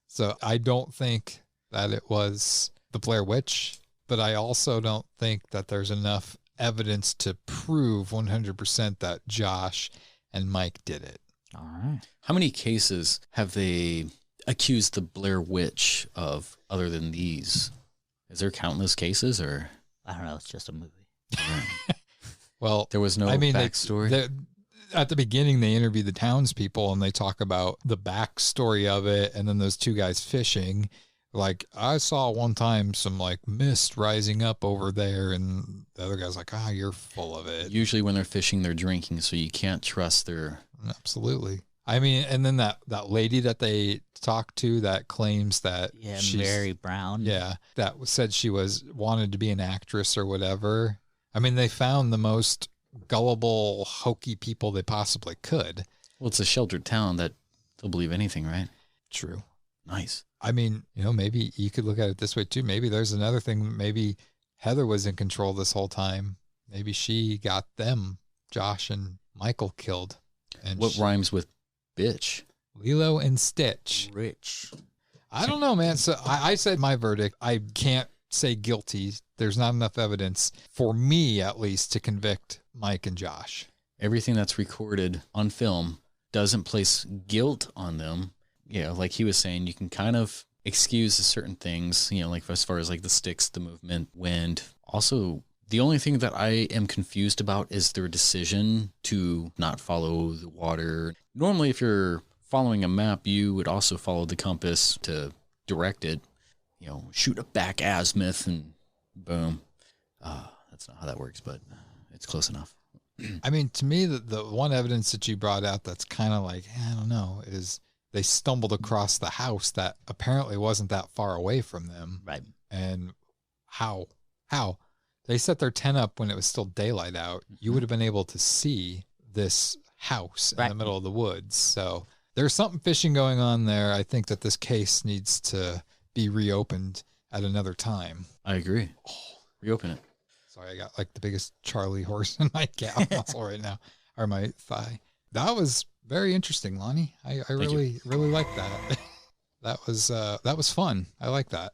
So I don't think that it was the Blair Witch, but I also don't think that there's enough evidence to prove 100% that Josh and Mike did it. All right. How many cases have they accused the Blair Witch of other than these? Is there countless cases, or? I don't know. It's just a movie. Well, there was no backstory. At the beginning, they interview the townspeople and they talk about the backstory of it. And then those two guys fishing, like, I saw one time some like mist rising up over there. And the other guy's like, you're full of it. Usually when they're fishing, they're drinking. So you can't trust their. Absolutely. I mean, and then that lady that they talked to that claims that she's Mary Brown. Yeah. That said she wanted to be an actress or whatever. I mean, they found the most gullible, hokey people they possibly could. Well, it's a sheltered town that they'll believe anything, right? True. Nice. I mean, maybe you could look at it this way too. Maybe there's another thing. Maybe Heather was in control this whole time. Maybe she got them, Josh and Michael, killed. And what rhymes with bitch? Lilo and Stitch. Rich. I don't know, man. So I said my verdict. I can't say guilty. There's not enough evidence for me, at least, to convict Mike and Josh. Everything that's recorded on film doesn't place guilt on them. Yeah, like he was saying, you can kind of excuse certain things, like as far as like the sticks, the movement, wind. Also, the only thing that I am confused about is their decision to not follow the water. Normally, if you're following a map, you would also follow the compass to direct it. Shoot a back azimuth and boom. That's not how that works, but it's close enough. I mean, to me, the one evidence that you brought out that's kind of like, I don't know, is they stumbled across the house that apparently wasn't that far away from them. Right. And how? They set their tent up when it was still daylight out. You would have been able to see this house in the middle of the woods. So there's something fishing going on there. I think that this case needs to be reopened at another time. I agree. Reopen it. Sorry, I got like the biggest Charlie horse in my calf muscle right now, or my thigh. That was very interesting, Lonnie. I really like that. That was fun. I like that.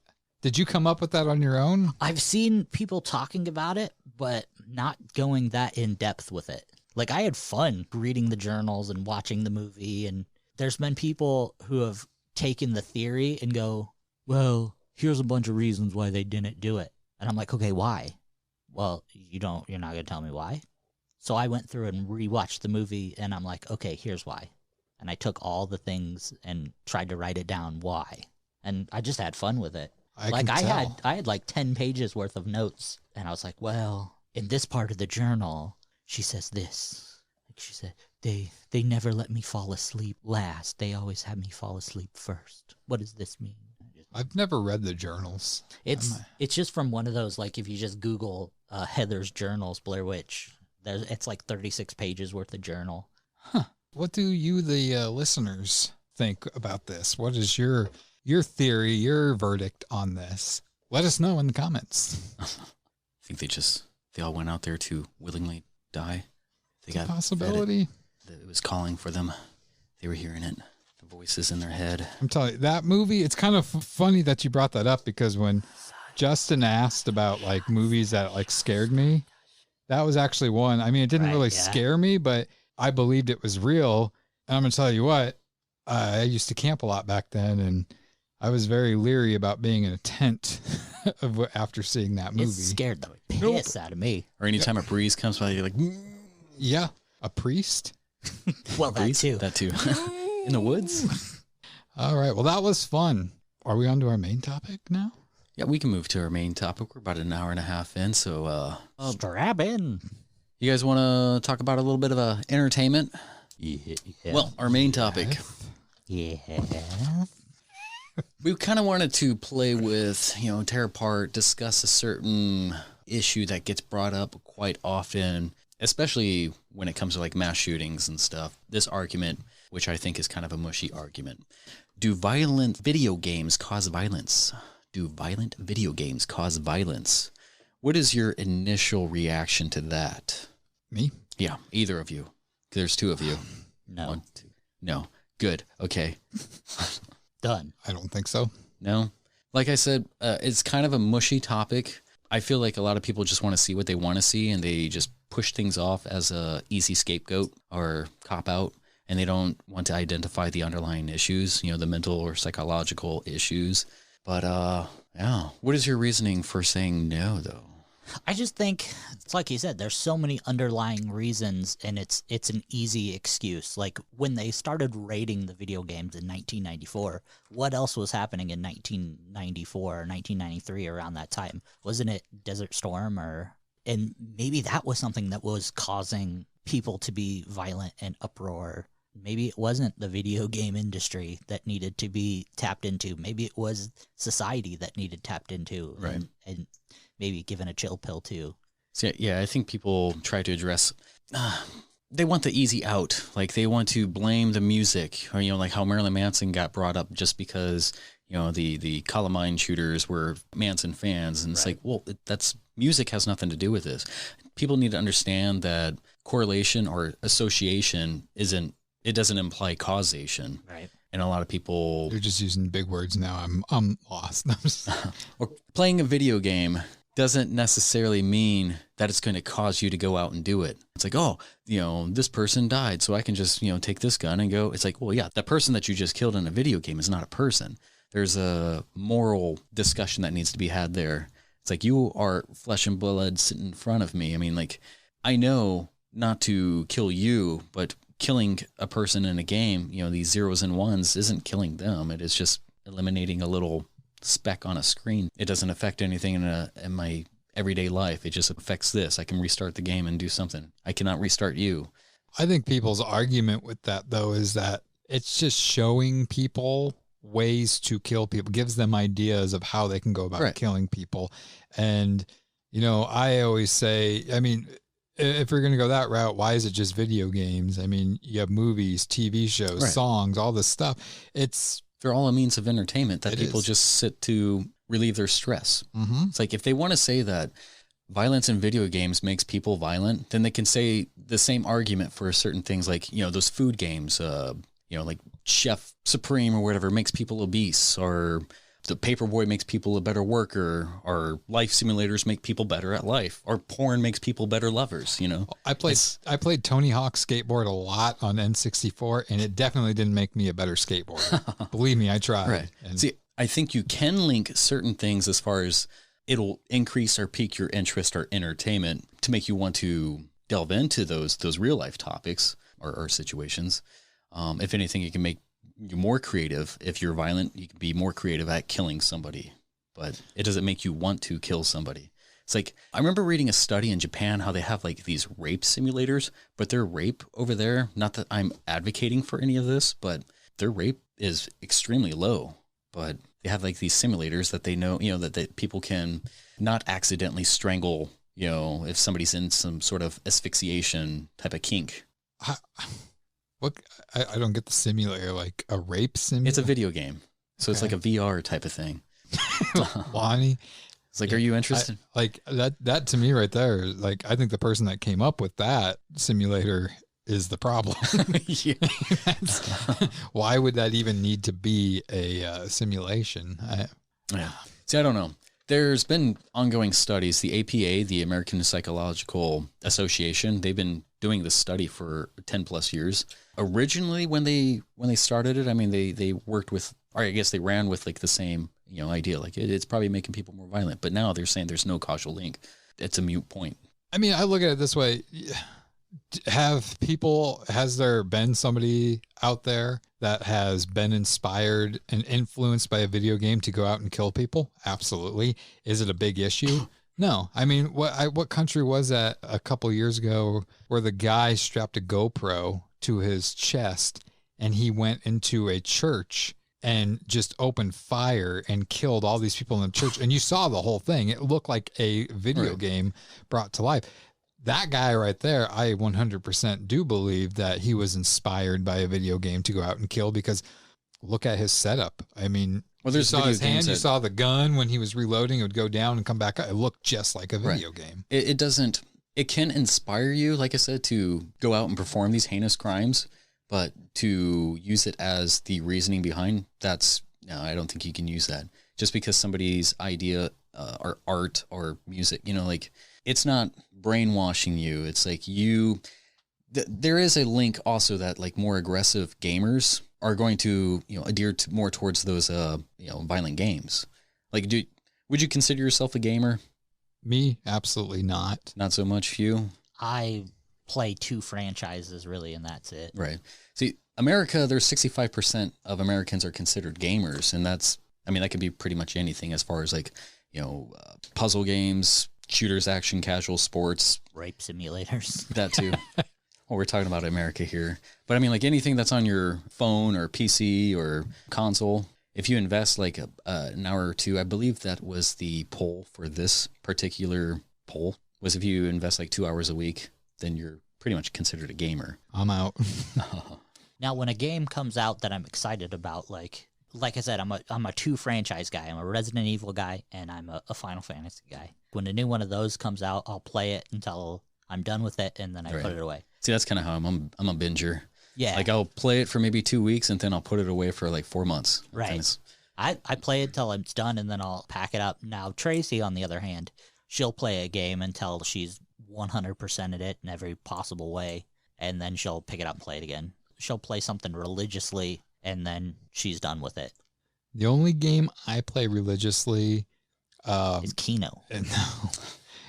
Did you come up with that on your own? I've seen people talking about it, but not going that in depth with it. Like, I had fun reading the journals and watching the movie, and there's been people who have taken the theory and go, well, here's a bunch of reasons why they didn't do it. And I'm like, okay, why? Well, you're not going to tell me why? So I went through and rewatched the movie, and I'm like, okay, here's why. And I took all the things and tried to write it down why. And I just had fun with it. I had like 10 pages worth of notes, and I was like, well, in this part of the journal, she says this. Like she said, they never let me fall asleep last. They always have me fall asleep first. What does this mean? I've never read the journals. It's just from one of those, like, if you just Google Heather's journals, Blair Witch, it's like 36 pages worth of journal. Huh. What do you, the listeners, think about this? What is your theory, your verdict on this? Let us know in the comments. I think they all went out there to willingly die. They got a possibility. It was calling for them. They were hearing it. The voices in their head. I'm telling you, that movie, it's kind of funny that you brought that up, because when Justin asked about like movies that like scared me, that was actually one. I mean, it didn't really scare me, but I believed it was real. And I'm going to tell you what, I used to camp a lot back then, and I was very leery about being in a tent after seeing that movie. It scared the piss out of me. Or anytime a breeze comes by, you're like, yeah, a priest. Well, that too. That too. In the woods. All right. Well, that was fun. Are we on to our main topic now? Yeah, we can move to our main topic. We're about an hour and a half in, so strap in. You guys want to talk about a little bit of entertainment? Yeah. Well, our main topic. Yeah. We kind of wanted to play with, tear apart, discuss a certain issue that gets brought up quite often, especially when it comes to like mass shootings and stuff. This argument, which I think is kind of a mushy argument. Do violent video games cause violence? Do violent video games cause violence? What is your initial reaction to that? Me? Yeah, either of you. There's two of you. No. 1, 2. No. Good. Okay. Done. I don't think so. No. Like I said, it's kind of a mushy topic. I feel like a lot of people just want to see what they want to see, and they just push things off as a easy scapegoat or cop out, and they don't want to identify the underlying issues, the mental or psychological issues. But yeah, what is your reasoning for saying no, though? I just think it's like you said, there's so many underlying reasons, and it's an easy excuse. Like when they started rating the video games in 1994, what else was happening in 1994 or 1993 around that time? Wasn't it Desert Storm and maybe that was something that was causing people to be violent and uproar. Maybe it wasn't the video game industry that needed to be tapped into. Maybe it was society that needed tapped into. Right. And maybe given a chill pill too. So, yeah, I think people try to address, they want the easy out. Like they want to blame the music, or, like how Marilyn Manson got brought up just because, the Columbine shooters were Manson fans. And it's like, well, that's music has nothing to do with this. People need to understand that correlation or association it doesn't imply causation. Right. And a lot of people... You're just using big words now. I'm lost. Or playing a video game doesn't necessarily mean that it's going to cause you to go out and do it. It's like, oh, this person died, so I can just, take this gun and go. It's like, well, yeah, the person that you just killed in a video game is not a person. There's a moral discussion that needs to be had there. It's like, you are flesh and blood sitting in front of me. I mean, like, I know not to kill you, but killing a person in a game, these zeros and ones isn't killing them. It is just eliminating a little speck on a screen. It doesn't affect anything in my everyday life. It just affects this. I can restart the game and do something. I cannot restart you. I think people's argument with that, though, is that it's just showing people ways to kill people, gives them ideas of how they can go about killing people. And, I always say, I mean, if we're going to go that route, why is it just video games? I mean, you have movies, TV shows, songs, all this stuff. They're all a means of entertainment that people just sit to relieve their stress. Mm-hmm. It's like if they want to say that violence in video games makes people violent, then they can say the same argument for certain things like, those food games, like Chef Supreme or whatever makes people obese, or the Paperboy makes people a better worker, or life simulators make people better at life, or porn makes people better lovers, you know? I played Tony Hawk's Skateboard a lot on N64, and it definitely didn't make me a better skateboarder. Believe me, I tried. Right. And See, I think you can link certain things as far as it'll increase or pique your interest or entertainment to make you want to delve into those real life topics or situations. If anything, it can make you more creative. If you're violent, you can be more creative at killing somebody, but it doesn't make you want to kill somebody. It's like, I remember reading a study in Japan, how they have like these rape simulators, but their rape over there, not that I'm advocating for any of this, but their rape is extremely low. But they have like these simulators that they know, you know, that people can not accidentally strangle, you know, if somebody's in some sort of asphyxiation type of kink. I don't get the simulator, like a rape simulator. It's a video game. So It's like a VR type of thing. Lonnie. It's like, are you interested? Like that to me right there, like, I think the person that came up with that simulator is the problem. Why would that even need to be a simulation? Yeah. See, I don't know. There's been ongoing studies. The APA, the American Psychological Association, they've been doing this study for 10 plus years. Originally, when they started it, I mean, they worked with, or I guess they ran with like the same, you know, idea. Like it's probably making people more violent. But now they're saying there's no causal link. It's a moot point. I mean, I look at it this way. Has there been somebody out there that has been inspired and influenced by a video game to go out and kill people? Absolutely. Is it a big issue? No. I mean, what country was that a couple years ago where the guy strapped a GoPro to his chest and he went into a church and just opened fire and killed all these people in the church? And you saw the whole thing. It looked like a video game brought to life. That guy right there, I 100% do believe that he was inspired by a video game to go out and kill, because look at his setup. I mean, you saw his hand, you saw the gun when he was reloading, it would go down and come back up. It looked just like a video game. It can inspire you, like I said, to go out and perform these heinous crimes, but to use it as the reasoning behind, no, I don't think you can use that. Just because somebody's idea or art or music, you know, like, it's not brainwashing you. It's like there is a link also that like more aggressive gamers are going to, you know, adhere to more towards those, you know, violent games. Like, would you consider yourself a gamer? Me? Absolutely not. Not so much you? I play 2 franchises really, and that's it. Right. See, America, there's 65% of Americans are considered gamers. And that could be pretty much anything as far as like, you know, puzzle games, shooters, action, casual, sports. Rape simulators. That too. Well, we're talking about America here. But I mean, like anything that's on your phone or PC or console, if you invest like an hour or two, I believe that was the poll for this particular poll, was if you invest like 2 hours a week, then you're pretty much considered a gamer. I'm out. Now, when a game comes out that I'm excited about, like I said, I'm a 2 franchise guy. I'm a Resident Evil guy, and I'm a Final Fantasy guy. When a new one of those comes out, I'll play it until I'm done with it, and then I put it away. See, that's kind of how I'm a binger. Yeah. Like, I'll play it for maybe 2 weeks, and then I'll put it away for like 4 months. Right. I play it till it's done, and then I'll pack it up. Now, Tracy, on the other hand, she'll play a game until she's 100%ed it in every possible way, and then she'll pick it up and play it again. She'll play something religiously, and then she's done with it. The only game I play religiously is Keno.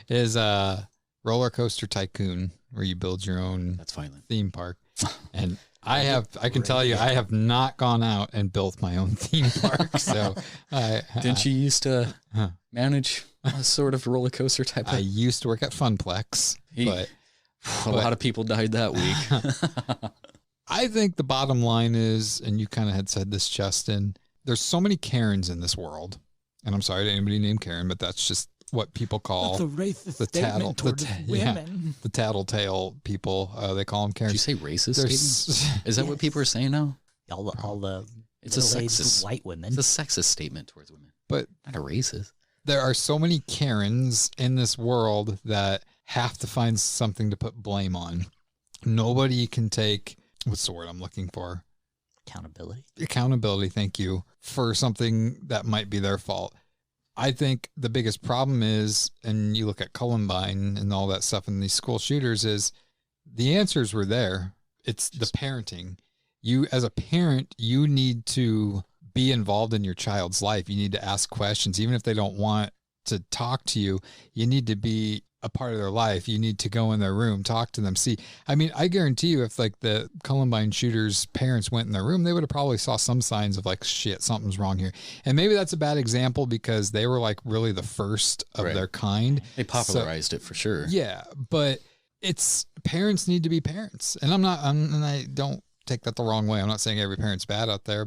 Is Roller Coaster Tycoon, where you build your own theme park. And I can tell you, I have not gone out and built my own theme park. So didn't you used to manage a sort of roller coaster type? I used to work at Funplex, but a lot of people died that week. I think the bottom line is, and you kind of had said this, Justin, there's so many Karens in this world. And I'm sorry to anybody named Karen, but that's just what people call the racist statement towards women. The tattletale people. They call them Karens. Did you say racist? Is that what people are saying now? All the it's a sexist white women. It's a sexist statement towards women, but not a racist. There are so many Karens in this world that have to find something to put blame on. Nobody can take, what's the word I'm looking for? Accountability. Accountability, thank you, for something that might be their fault. I think the biggest problem is, and you look at Columbine and all that stuff and these school shooters, is the answers were there. It's the parenting. You, as a parent, you need to be involved in your child's life. You need to ask questions, even if they don't want to talk to you. You need to be a part of their life. You need to go in their room, talk to them. See, I mean, I guarantee you, if like the Columbine shooters' parents went in their room, they would have probably saw some signs of like, shit, something's wrong here. And maybe that's a bad example because they were like really the first of their kind. They popularized it for sure. Yeah, but it's parents need to be parents. And and I don't take that the wrong way. I'm not saying every parent's bad out there,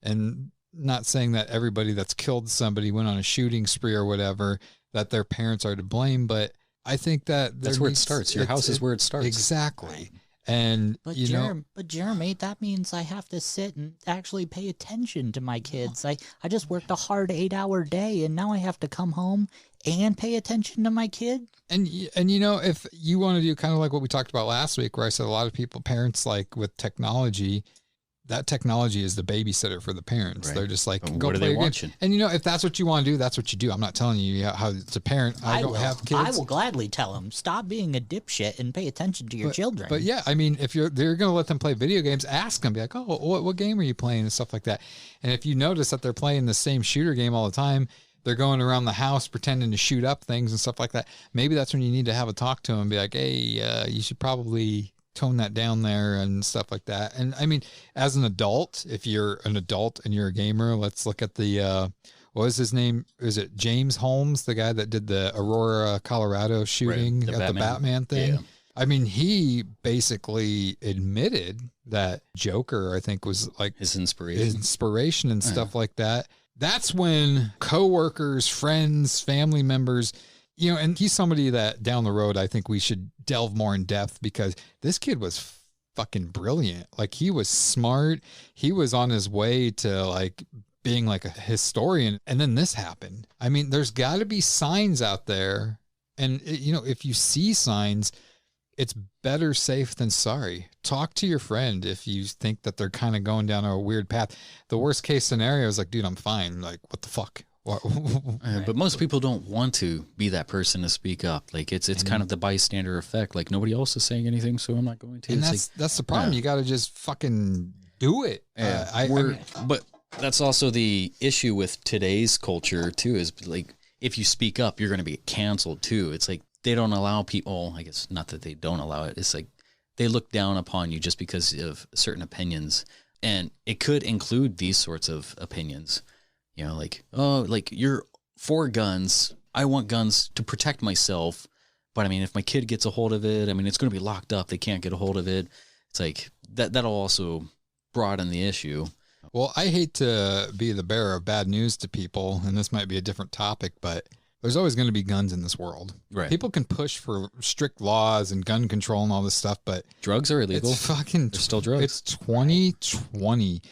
and not saying that everybody that's killed somebody went on a shooting spree or whatever, that their parents are to blame, but I think that that's where it starts. Your house is where it starts. Exactly. And but but Jeremy, that means I have to sit and actually pay attention to my kids. I just worked a hard 8-hour day, and now I have to come home and pay attention to my kid. And if you want to do kind of like what we talked about last week, where I said a lot of people, parents, like with technology, that technology is the babysitter for the parents. Right. They're just like, go what are play they your watching? Game. And if that's what you want to do, that's what you do. I'm not telling you how to a parent. I don't have kids. I will gladly tell them, stop being a dipshit and pay attention to your children. But yeah, I mean, if they're going to let them play video games, ask them, be like, oh, what game are you playing and stuff like that. And if you notice that they're playing the same shooter game all the time, they're going around the house pretending to shoot up things and stuff like that. Maybe that's when you need to have a talk to them and be like, hey, you should probably tone that down there and stuff like that. And I mean, as an adult, if you're an adult and you're a gamer, let's look at the, what was his name? Is it James Holmes, the guy that did the Aurora, Colorado shooting at the Batman thing? Yeah. I mean, he basically admitted that Joker, I think, was like his inspiration and stuff like that. That's when coworkers, friends, family members, and he's somebody that down the road, I think we should delve more in depth, because this kid was fucking brilliant. Like, he was smart. He was on his way to like being like a historian. And then this happened. I mean, there's got to be signs out there. And if you see signs, it's better safe than sorry. Talk to your friend if you think that they're kind of going down a weird path. The worst case scenario is like, dude, I'm fine. Like, what the fuck? But most people don't want to be that person to speak up. Like, it's kind of the bystander effect. Like, nobody else is saying anything, so I'm not going to. And that's the problem. You got to just fucking do it. But that's also the issue with today's culture too. Is like, if you speak up, you're going to be canceled too. It's like they don't allow people. I guess not that they don't allow it. It's like they look down upon you just because of certain opinions, and it could include these sorts of opinions. Like, oh, like, you're for guns. I want guns to protect myself. But I mean, if my kid gets a hold of it, I mean, it's going to be locked up. They can't get a hold of it. It's like that'll also broaden the issue. Well, I hate to be the bearer of bad news to people, and this might be a different topic, but there's always going to be guns in this world. Right. People can push for strict laws and gun control and all this stuff, but drugs are illegal. It's fucking, they're still drugs. It's 2020.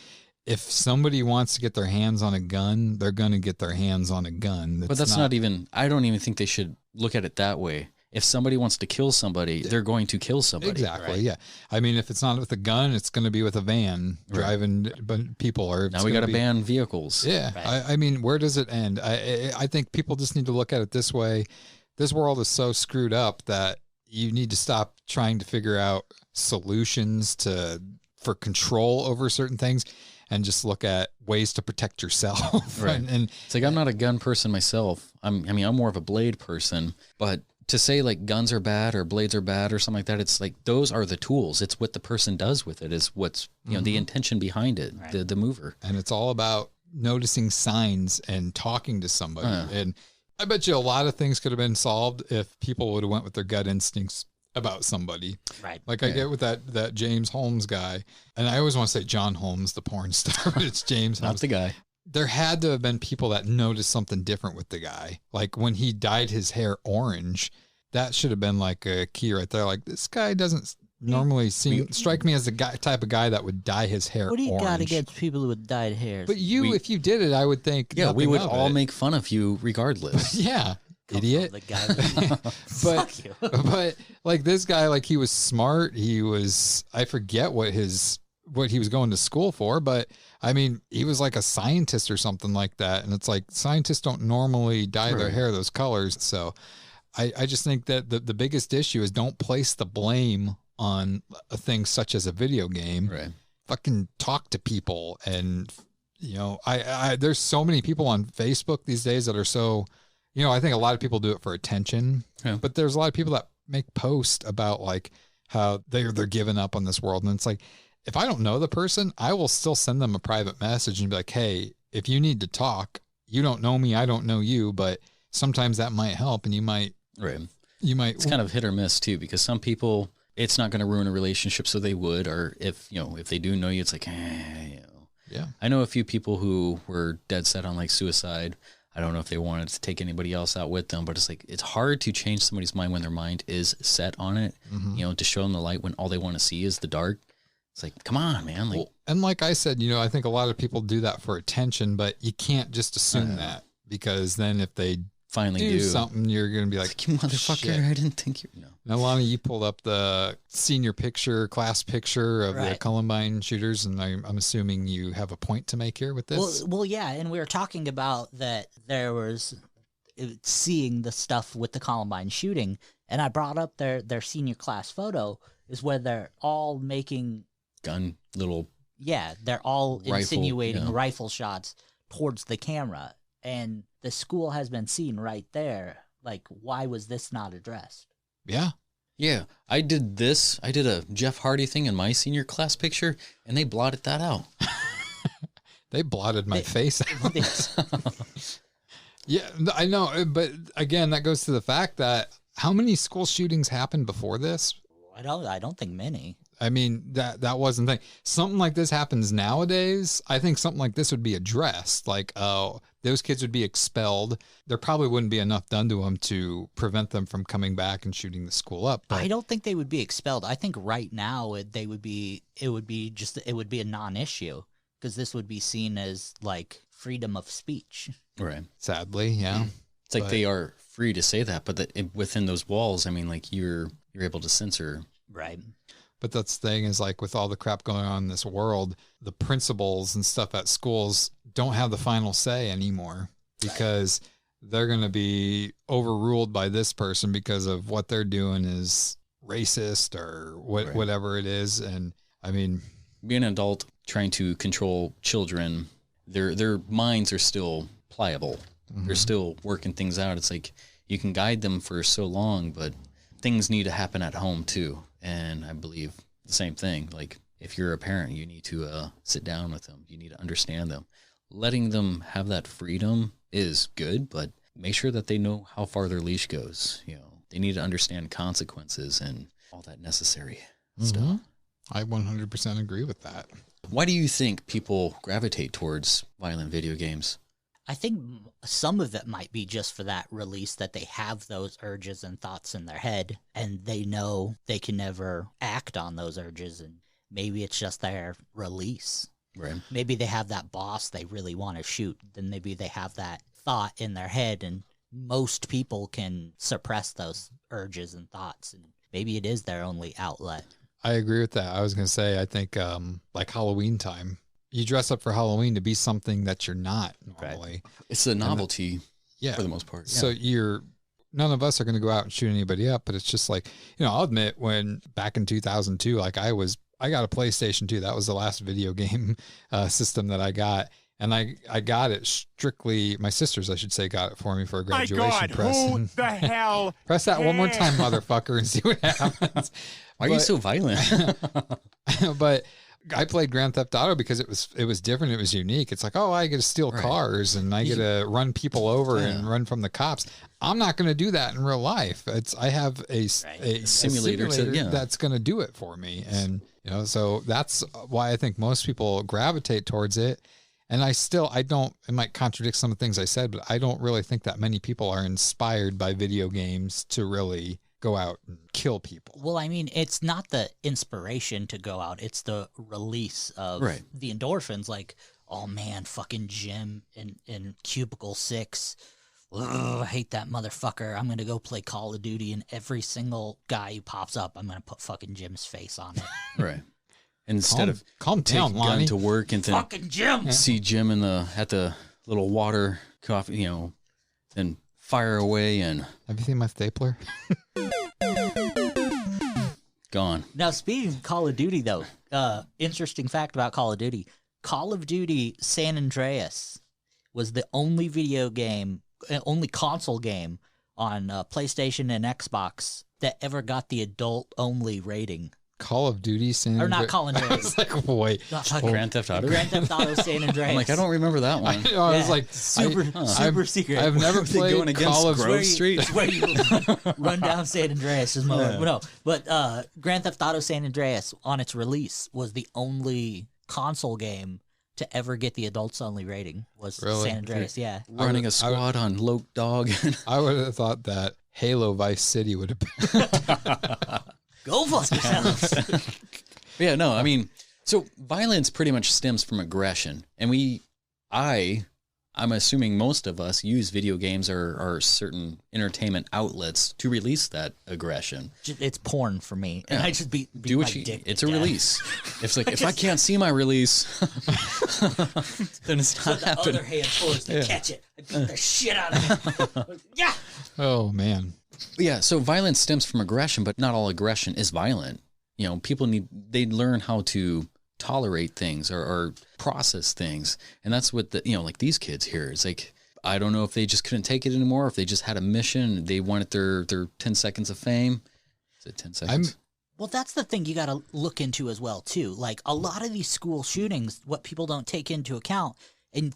If somebody wants to get their hands on a gun, they're going to get their hands on a gun. But that's not even, I don't even think they should look at it that way. If somebody wants to kill somebody, they're going to kill somebody. Exactly, right? Yeah. I mean, if it's not with a gun, it's going to be with a van driving people. Or now we got to ban vehicles. Yeah. Right. I mean, where does it end? I think people just need to look at it this way. This world is so screwed up that you need to stop trying to figure out solutions for control over certain things, and just look at ways to protect yourself. Right. and it's like, I'm not a gun person myself. I'm more of a blade person, but to say like guns are bad or blades are bad or something like that, it's like, those are the tools. It's what the person does with it is what's, the intention behind it, right. the mover. And it's all about noticing signs and talking to somebody. And I bet you a lot of things could have been solved if people would have went with their gut instincts about somebody. Right. Like I get with that James Holmes guy. And I always want to say John Holmes, the porn star, but it's James Holmes. Not the guy. There had to have been people that noticed something different with the guy. Like when he dyed his hair orange, that should have been like a key right there. Like, this guy doesn't normally strike me as the type of guy that would dye his hair orange. What do you got against people with dyed hair? But if you did it, I would think we would all make fun of you regardless. Yeah. Idiot. But like this guy, like he was smart. He was, I forget what he was going to school for, but I mean, he was like a scientist or something like that. And it's like scientists don't normally dye their hair those colors. So I just think that the biggest issue is don't place the blame on a thing such as a video game. Right. Fucking talk to people. And, you know, there's so many people on Facebook these days that are so, you know, I think a lot of people do it for attention, but there's a lot of people that make posts about like how they're giving up on this world. And it's like, if I don't know the person, I will still send them a private message and be like, hey, if you need to talk, you don't know me, I don't know you, but sometimes that might help. And you might, it's kind of hit or miss too, because some people, it's not going to ruin a relationship. So they would, or if they do know you, it's like, yeah. I know a few people who were dead set on like suicide. I don't know if they wanted to take anybody else out with them, but it's like, it's hard to change somebody's mind when their mind is set on it, you know, to show them the light when all they want to see is the dark. It's like, come on, man. Like, and like I said, you know, I think a lot of people do that for attention, but you can't just assume that, because then if they finally do something, you're going to be like, you motherfucker, shit. I didn't think you. No. Now, Lonnie, you pulled up the senior class picture of the Columbine shooters, and I'm assuming you have a point to make here with this. Well, yeah, and we were talking about that there was seeing the stuff with the Columbine shooting, and I brought up their senior class photo is where they're all making they're all insinuating rifle shots towards the camera, and the school has been seen right there. Like, why was this not addressed? Yeah, I did a Jeff Hardy thing in my senior class picture, and they blotted that out. They blotted my face out. Yeah, I know, but again, that goes to the fact that how many school shootings happened before this? I don't think many. I mean, that wasn't the thing. Something like this happens nowadays. I think something like this would be addressed. Like, those kids would be expelled. There probably wouldn't be enough done to them to prevent them from coming back and shooting the school up. But I don't think they would be expelled. I think right now it would be a non-issue, because this would be seen as like freedom of speech. Right. Sadly, yeah. It's like they are free to say that, but within those walls, I mean, like you're able to censor. Right. But that's the thing is, like, with all the crap going on in this world, the principals and stuff at schools don't have the final say anymore, because they're going to be overruled by this person because of what they're doing is racist or whatever it is. And I mean, being an adult trying to control children, their minds are still pliable. They're still working things out. It's like you can guide them for so long, but things need to happen at home too. And I believe the same thing. Like, if you're a parent, you need to sit down with them. You need to understand them. Letting them have that freedom is good, but make sure that they know how far their leash goes. You know, they need to understand consequences and all that necessary stuff. I 100% agree with that. Why do you think people gravitate towards violent video games? I think some of it might be just for that release, that they have those urges and thoughts in their head, and they know they can never act on those urges, and maybe it's just their release. Right. Maybe they have that boss they really want to shoot, then maybe they have that thought in their head, and most people can suppress those urges and thoughts, and maybe it is their only outlet. I agree with that. I was going to say, I think like Halloween time, you dress up for Halloween to be something that you're not normally. Right. It's a novelty for the most part. Yeah. So none of us are going to go out and shoot anybody up, but it's just like, you know, I'll admit when back in 2002, like I got a PlayStation 2. That was the last video game system that I got. And I got it strictly, my sisters, I should say, got it for me for a graduation present. Who the hell? Press that one more time, motherfucker, and see what happens. Why are you so violent? But I played Grand Theft Auto because it was different. It was unique. It's like, oh, I get to steal cars and I get to run people over and run from the cops. I'm not going to do that in real life. I have a simulator that's going to do it for me. And, you know, so that's why I think most people gravitate towards it. And it might contradict some of the things I said, but I don't really think that many people are inspired by video games to really go out and kill people. Well, I mean, it's not the inspiration to go out. It's the release of the endorphins. Like, oh man, fucking Jim in Cubicle 6. Ugh, I hate that motherfucker. I'm going to go play Call of Duty, and every single guy who pops up, I'm going to put fucking Jim's face on it. Right. instead of calm down, taking gun Lonnie. to work and then Fucking Jim. see Jim at the little water coffee, then fire away and Have you seen my stapler? gone. Now, speaking of Call of Duty, though, interesting fact about Call of Duty. Call of Duty San Andreas was the only only console game on PlayStation and Xbox that ever got the adult-only rating. Call of Duty San Or not Andreas. Call of Duty. I was like, wait. Grand Theft Auto. Grand Theft Auto San Andreas. I'm like, I don't remember that one. I was like, super secret. I've never played going against Call of Grove Street. Where you run down San Andreas is no, but Grand Theft Auto San Andreas on its release was the only console game to ever get the adults only rating. Was Really? San Andreas? Yeah, Running a squad on Loke Dog. I would have thought that Halo Vice City would have been. go fuck yourself. Yeah, no, I mean, so violence pretty much stems from aggression, and I'm assuming most of us use video games or certain entertainment outlets to release that aggression. It's porn for me, and I just beat Do my what you. dick It's to a death. release. It's like if I can't see my release, then it's So not the happening. other hand forced to catch it. I beat the shit out of it. Yeah. Oh, man. Yeah, so violence stems from aggression, but not all aggression is violent. People they learn how to tolerate things or process things. And that's what like these kids here. It's like, I don't know if they just couldn't take it anymore, if they just had a mission, they wanted their 10 seconds of fame. Is it 10 seconds? Well, that's the thing you got to look into as well, too. Like, a lot of these school shootings, what people don't take into account, and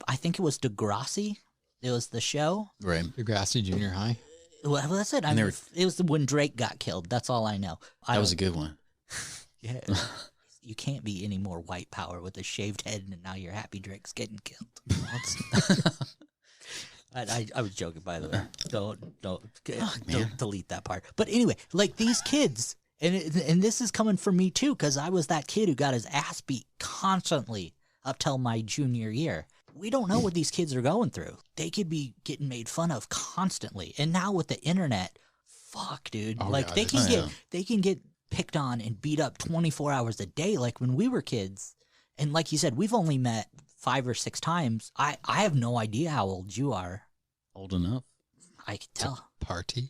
I think it was Degrassi. It was the show. Right. Degrassi Junior High. Well, that's it. It was when Drake got killed. That's all I know. That was a good one. Yeah. You can't be any more white power with a shaved head, and now you're happy Drake's getting killed. I was joking, by the way. Don't delete that part. But anyway, like these kids, and this is coming from me too, because I was that kid who got his ass beat constantly up till my junior year. We don't know what these kids are going through. They could be getting made fun of constantly, and now with the internet, fuck, dude. Oh, like God, they can get picked on and beat up 24 hours a day, like when we were kids. And like you said, we've only met 5 or 6 times. I have no idea how old you are. Old enough. I could tell. Party.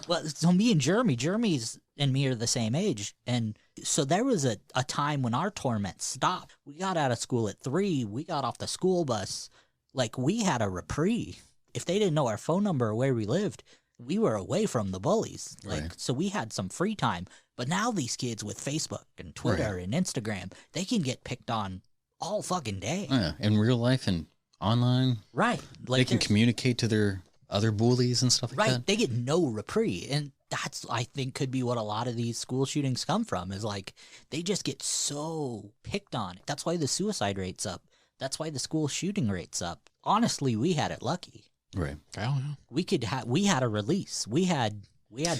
Well, so me and Jeremy's and me are the same age. And so there was a time when our torment stopped. We got out of school at 3. We got off the school bus. Like, we had a reprieve. If they didn't know our phone number or where we lived, we were away from the bullies. Like, Right. So we had some free time. But now these kids with Facebook and Twitter and Instagram, they can get picked on all fucking day. Yeah, in real life and online. Right. Like They can there's- communicate to their other bullies and stuff like Right, that. they get no reprieve, and that's I think could be what a lot of these school shootings come from. Is like they just get so picked on. That's why the suicide rate's up. That's why the school shooting rate's up. Honestly, we had it lucky. Right. I don't know. We had a release. We had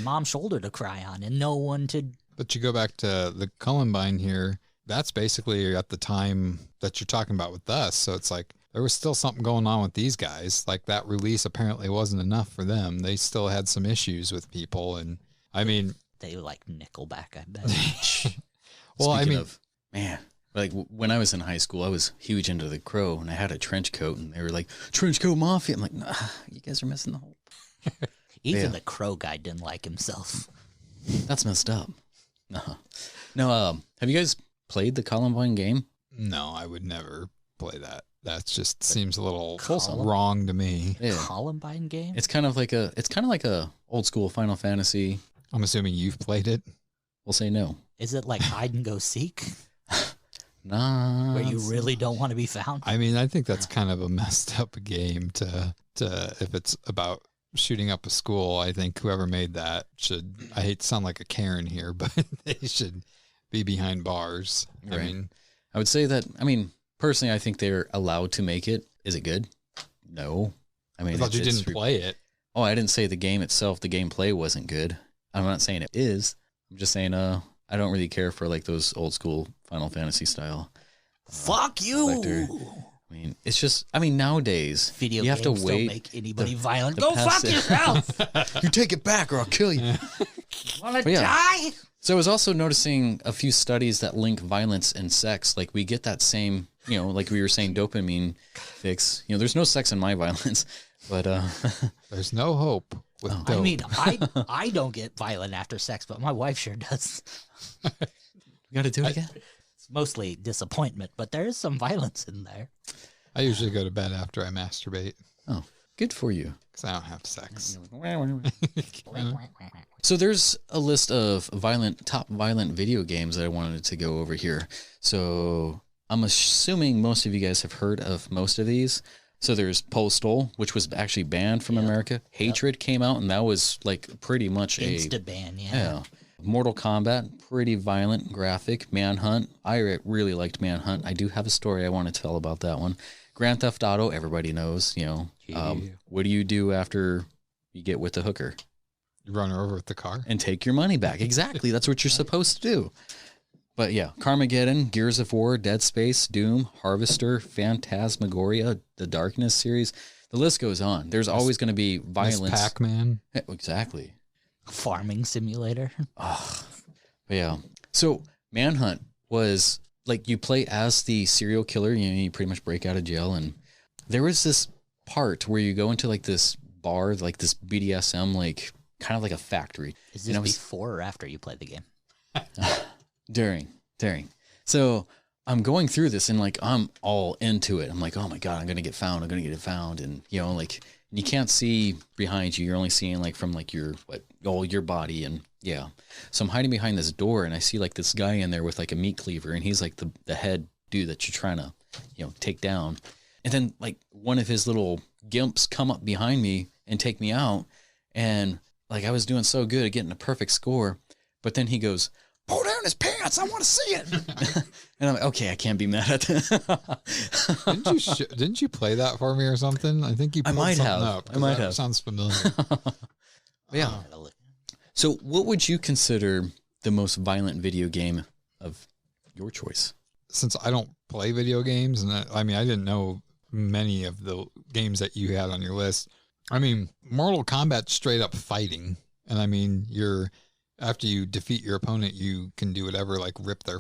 Mom's shoulder to cry on, and no one to. But you go back to the Columbine here. That's basically at the time that you're talking about with us. So it's like there was still something going on with these guys. Like that release apparently wasn't enough for them. They still had some issues with people. And I mean, They like Nickelback, I bet. well, I Speaking mean, of, man, like when I was in high school, I was huge into the Crow, and I had a trench coat, and they were like, "Trench coat mafia." I'm like, nah, you guys are missing the whole. Even Yeah. the Crow guy didn't like himself. That's messed up. No. Have you guys played the Columbine game? no, I would never play that. That just seems a little Columbine? wrong to me. Yeah. Columbine game? It's kind of like a old school Final Fantasy. I'm assuming you've played it. We'll say no. Is it like hide and go seek, Nah. where you really don't want to be found? I mean, I think that's kind of a messed up game to if it's about shooting up a school. I think whoever made that should, I hate to sound like a Karen here, but they should be behind bars. I Right. mean, I would say that. I mean, personally, I think they're allowed to make it. Is it good? No. I mean, I thought you it's- didn't play it. Oh, I didn't say the game itself. The gameplay wasn't good. I'm not saying it is. I'm just saying, I don't really care for like those old school Final Fantasy style. Fuck you! Vector. I mean, it's just. I mean, nowadays Video you have games to wait. don't make anybody violent. the Go fuck passive- yourself! You take it back, or I'll kill you. Wanna But yeah. die? So I was also noticing a few studies that link violence and sex. Like we get that same, like we were saying, dopamine fix. There's no sex in my violence, but there's no hope with dope. I mean, I don't get violent after sex, but my wife sure does. You got to do it again. It's mostly disappointment, but there is some violence in there. I usually go to bed after I masturbate. Oh, good for you. Because I don't have sex. So there's a list of top violent video games that I wanted to go over here. So I'm assuming most of you guys have heard of most of these. So there's Postal, which was actually banned from America. Hatred came out, and that was like pretty much instant ban. Yeah. Mortal Kombat, pretty violent, graphic. Manhunt, I really liked Manhunt. I do have a story I want to tell about that one. Grand Theft Auto, everybody knows. What do you do after you get with the hooker? You run her over with the car and take your money back. Exactly. That's what you're supposed to do. But yeah, Carmageddon, Gears of War, Dead Space, Doom, Harvester, Phantasmagoria, the Darkness series. The list goes on. There's always going to be violence. Pac-Man. Exactly. Farming Simulator. Oh, yeah. So Manhunt was like you play as the serial killer. You pretty much break out of jail, and there was this part where you go into like this bar, like this BDSM, like kind of like a factory. Is this before or after you play the game? During. So I'm going through this and like I'm all into it. I'm like, oh my God, I'm gonna get found. And like you can't see behind you. You're only seeing like from like your body, and yeah. So I'm hiding behind this door, and I see like this guy in there with like a meat cleaver, and he's like the head dude that you're trying to take down. And then like one of his little gimps come up behind me and take me out, and like I was doing so good at getting a perfect score, but then he goes, pull down his pants, I want to see it. And I'm like, okay, I can't be mad at that. Didn't you play that for me or something? I think you pulled something up. I might have. Sounds familiar. Yeah. So what would you consider the most violent video game of your choice? Since I don't play video games, and I didn't know many of the games that you had on your list. I mean, Mortal Kombat straight up fighting. And I mean, after you defeat your opponent, you can do whatever, like rip their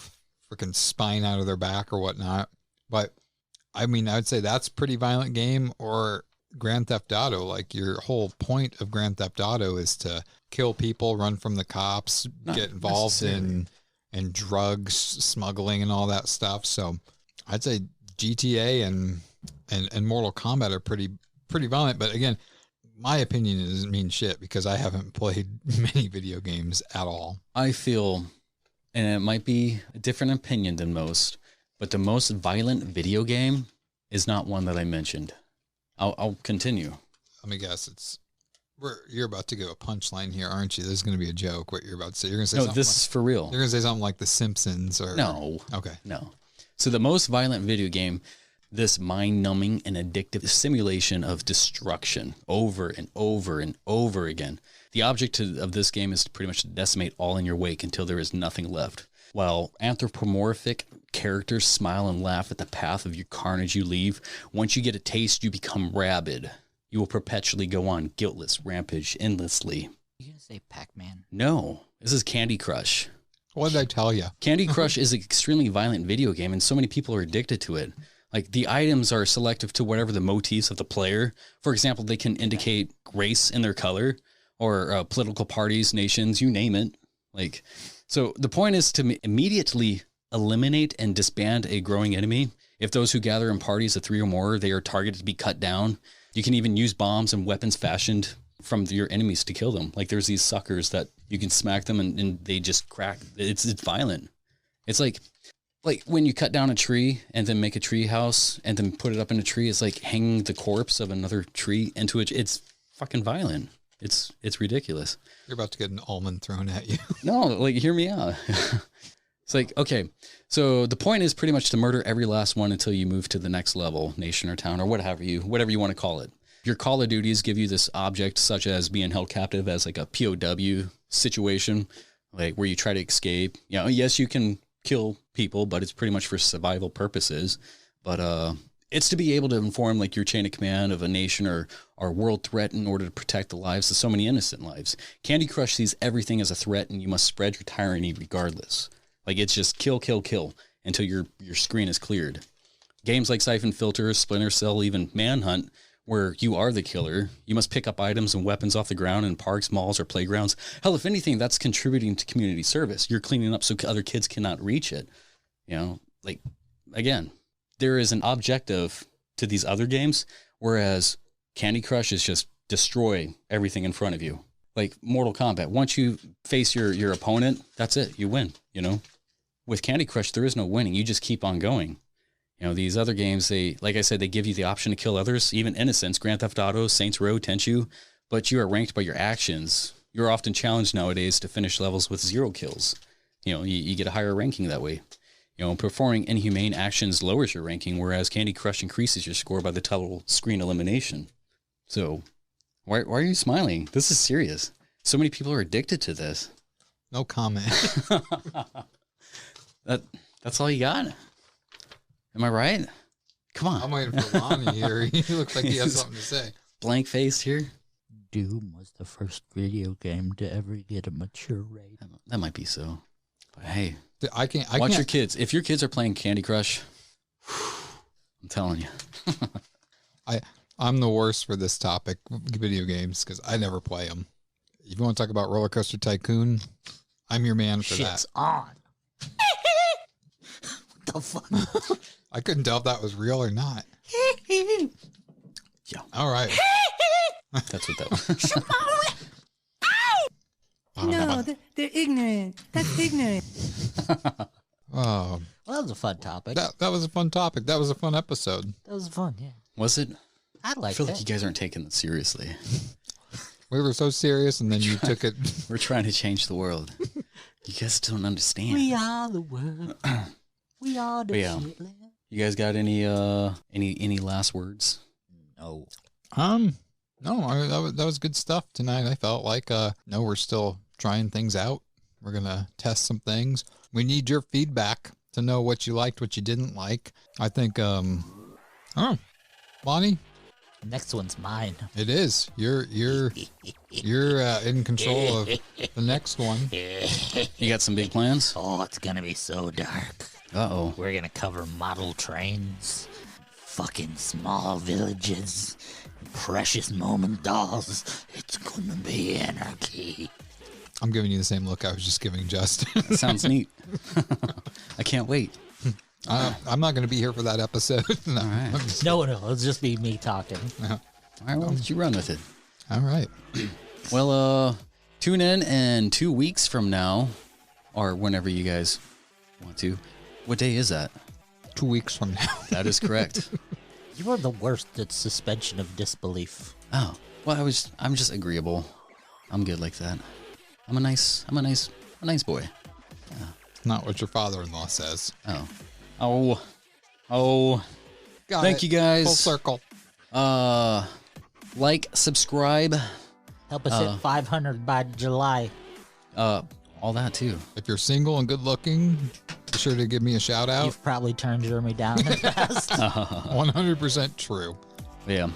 freaking spine out of their back or whatnot. But I mean, I would say that's a pretty violent game. Or Grand Theft Auto, like your whole point of Grand Theft Auto is to kill people, run from the cops, get involved in drugs, smuggling and all that stuff. So I'd say GTA and Mortal Kombat are pretty violent. But again, my opinion doesn't mean shit because I haven't played many video games at all. I feel, and it might be a different opinion than most, but the most violent video game is not one that I mentioned. I'll continue. Let me guess. You're about to go a punchline here, aren't you? This is going to be a joke. What you're about to say? You're going to say something. No, this is for real. You're going to say something like The Simpsons or no? Okay, no. So the most violent video game, this mind-numbing and addictive simulation of destruction over and over and over again. The object of this game is to pretty much decimate all in your wake until there is nothing left. While anthropomorphic characters smile and laugh at the path of your carnage you leave, once you get a taste, you become rabid. You will perpetually go on guiltless rampage endlessly. You gonna say Pac-Man? No, this is Candy Crush. What did I tell you? Candy Crush is an extremely violent video game, and so many people are addicted to it. Like, the items are selective to whatever the motifs of the player. For example, they can indicate race in their color, or political parties, nations, you name it. Like, so the point is to immediately eliminate and disband a growing enemy. If those who gather in parties of 3 or more, they are targeted to be cut down. You can even use bombs and weapons fashioned from your enemies to kill them. Like, there's these suckers that you can smack them and they just crack. It's violent. It's like when you cut down a tree and then make a tree house and then put it up in a tree, it's like hanging the corpse of another tree into it. It's fucking violent. It's ridiculous. You're about to get an almond thrown at you. No, like, hear me out. It's like, okay, so the point is pretty much to murder every last one until you move to the next level, nation or town or whatever you want to call it. Your Call of Duties give you this object such as being held captive as like a POW situation, like where you try to escape. You know, yes, you can kill people, but it's pretty much for survival purposes. But it's to be able to inform like your chain of command of a nation or world threat in order to protect the lives of so many innocent lives. Candy Crush sees everything as a threat, and you must spread your tyranny regardless. Like, it's just kill, kill, kill until your screen is cleared. Games like Siphon Filter, Splinter Cell, even Manhunt, where you are the killer, you must pick up items and weapons off the ground in parks, malls, or playgrounds. Hell, if anything, that's contributing to community service. You're cleaning up so other kids cannot reach it. You know, like, again, there is an objective to these other games, whereas Candy Crush is just destroy everything in front of you. Like Mortal Kombat, once you face your opponent, that's it, you win, you know? With Candy Crush, there is no winning. You just keep on going. You know, these other games, they, like I said, they give you the option to kill others, even innocents, Grand Theft Auto, Saints Row, Tenchu, but you are ranked by your actions. You're often challenged nowadays to finish levels with 0 kills. You know, you get a higher ranking that way. You know, performing inhumane actions lowers your ranking, whereas Candy Crush increases your score by the total screen elimination. So, why are you smiling? This is serious. So many people are addicted to this. No comment. That's all you got? Am I right? Come on. I'm waiting for Lonnie here. He looks like he has something to say. Blank face here. Doom was the first video game to ever get a mature rating. That might be so. But hey, I watch your kids. If your kids are playing Candy Crush, I'm telling you. I'm the worst for this topic, video games, because I never play them. If you want to talk about Roller Coaster Tycoon, I'm your man for Shit's that. on. What the fuck? I couldn't tell if that was real or not. Yeah. All right. That's what that was. No, they're ignorant. That's ignorant. Oh, Well, that was a fun topic. that was a fun topic. That was a fun episode. That was fun, yeah. Was it? I I like feel that. like you guys aren't taking it seriously. We were so serious, and then you took it. We're trying to change the world. You guys don't understand. We are the world. We are the But yeah. shit land. You guys got any last words? No. No, that was good stuff tonight. I felt like, no, we're still trying things out. We're going to test some things. We need your feedback to know what you liked, what you didn't like. I think, Lonnie, Next one's mine. it is. You're in control of the next one. You got some big plans? Oh, it's gonna be so dark. Uh-oh. We're gonna cover model trains, fucking small villages, precious moment dolls. It's gonna be anarchy. I'm giving you the same look I was just giving Justin. That sounds neat. I can't wait. I'm not going to be here for that episode. No. All right. No, it'll just be me talking. All right, well, let you run with it. All right. Well, tune in 2 weeks from now, or whenever you guys want to. What day is that? 2 weeks from now. That is correct. You are the worst at suspension of disbelief. Oh, well, I'm just agreeable. I'm good like that. I'm a nice boy. Not what your father-in-law says. Oh. Got Thank it. you guys. Full circle. Like, subscribe, Help us hit 500 by July. all that too. If you're single and good looking, be sure to give me a shout out. You've probably turned Jeremy down in the past. 100% true. Yeah.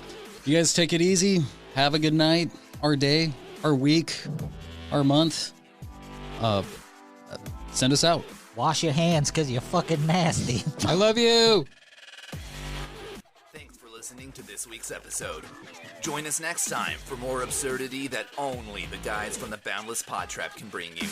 You guys take it easy. Have a good night, or day, or week, or month. Send us out. Wash your hands because you're fucking nasty. I love you. Thanks for listening to this week's episode. Join us next time for more absurdity that only the guys from the Boundless PodTrap can bring you.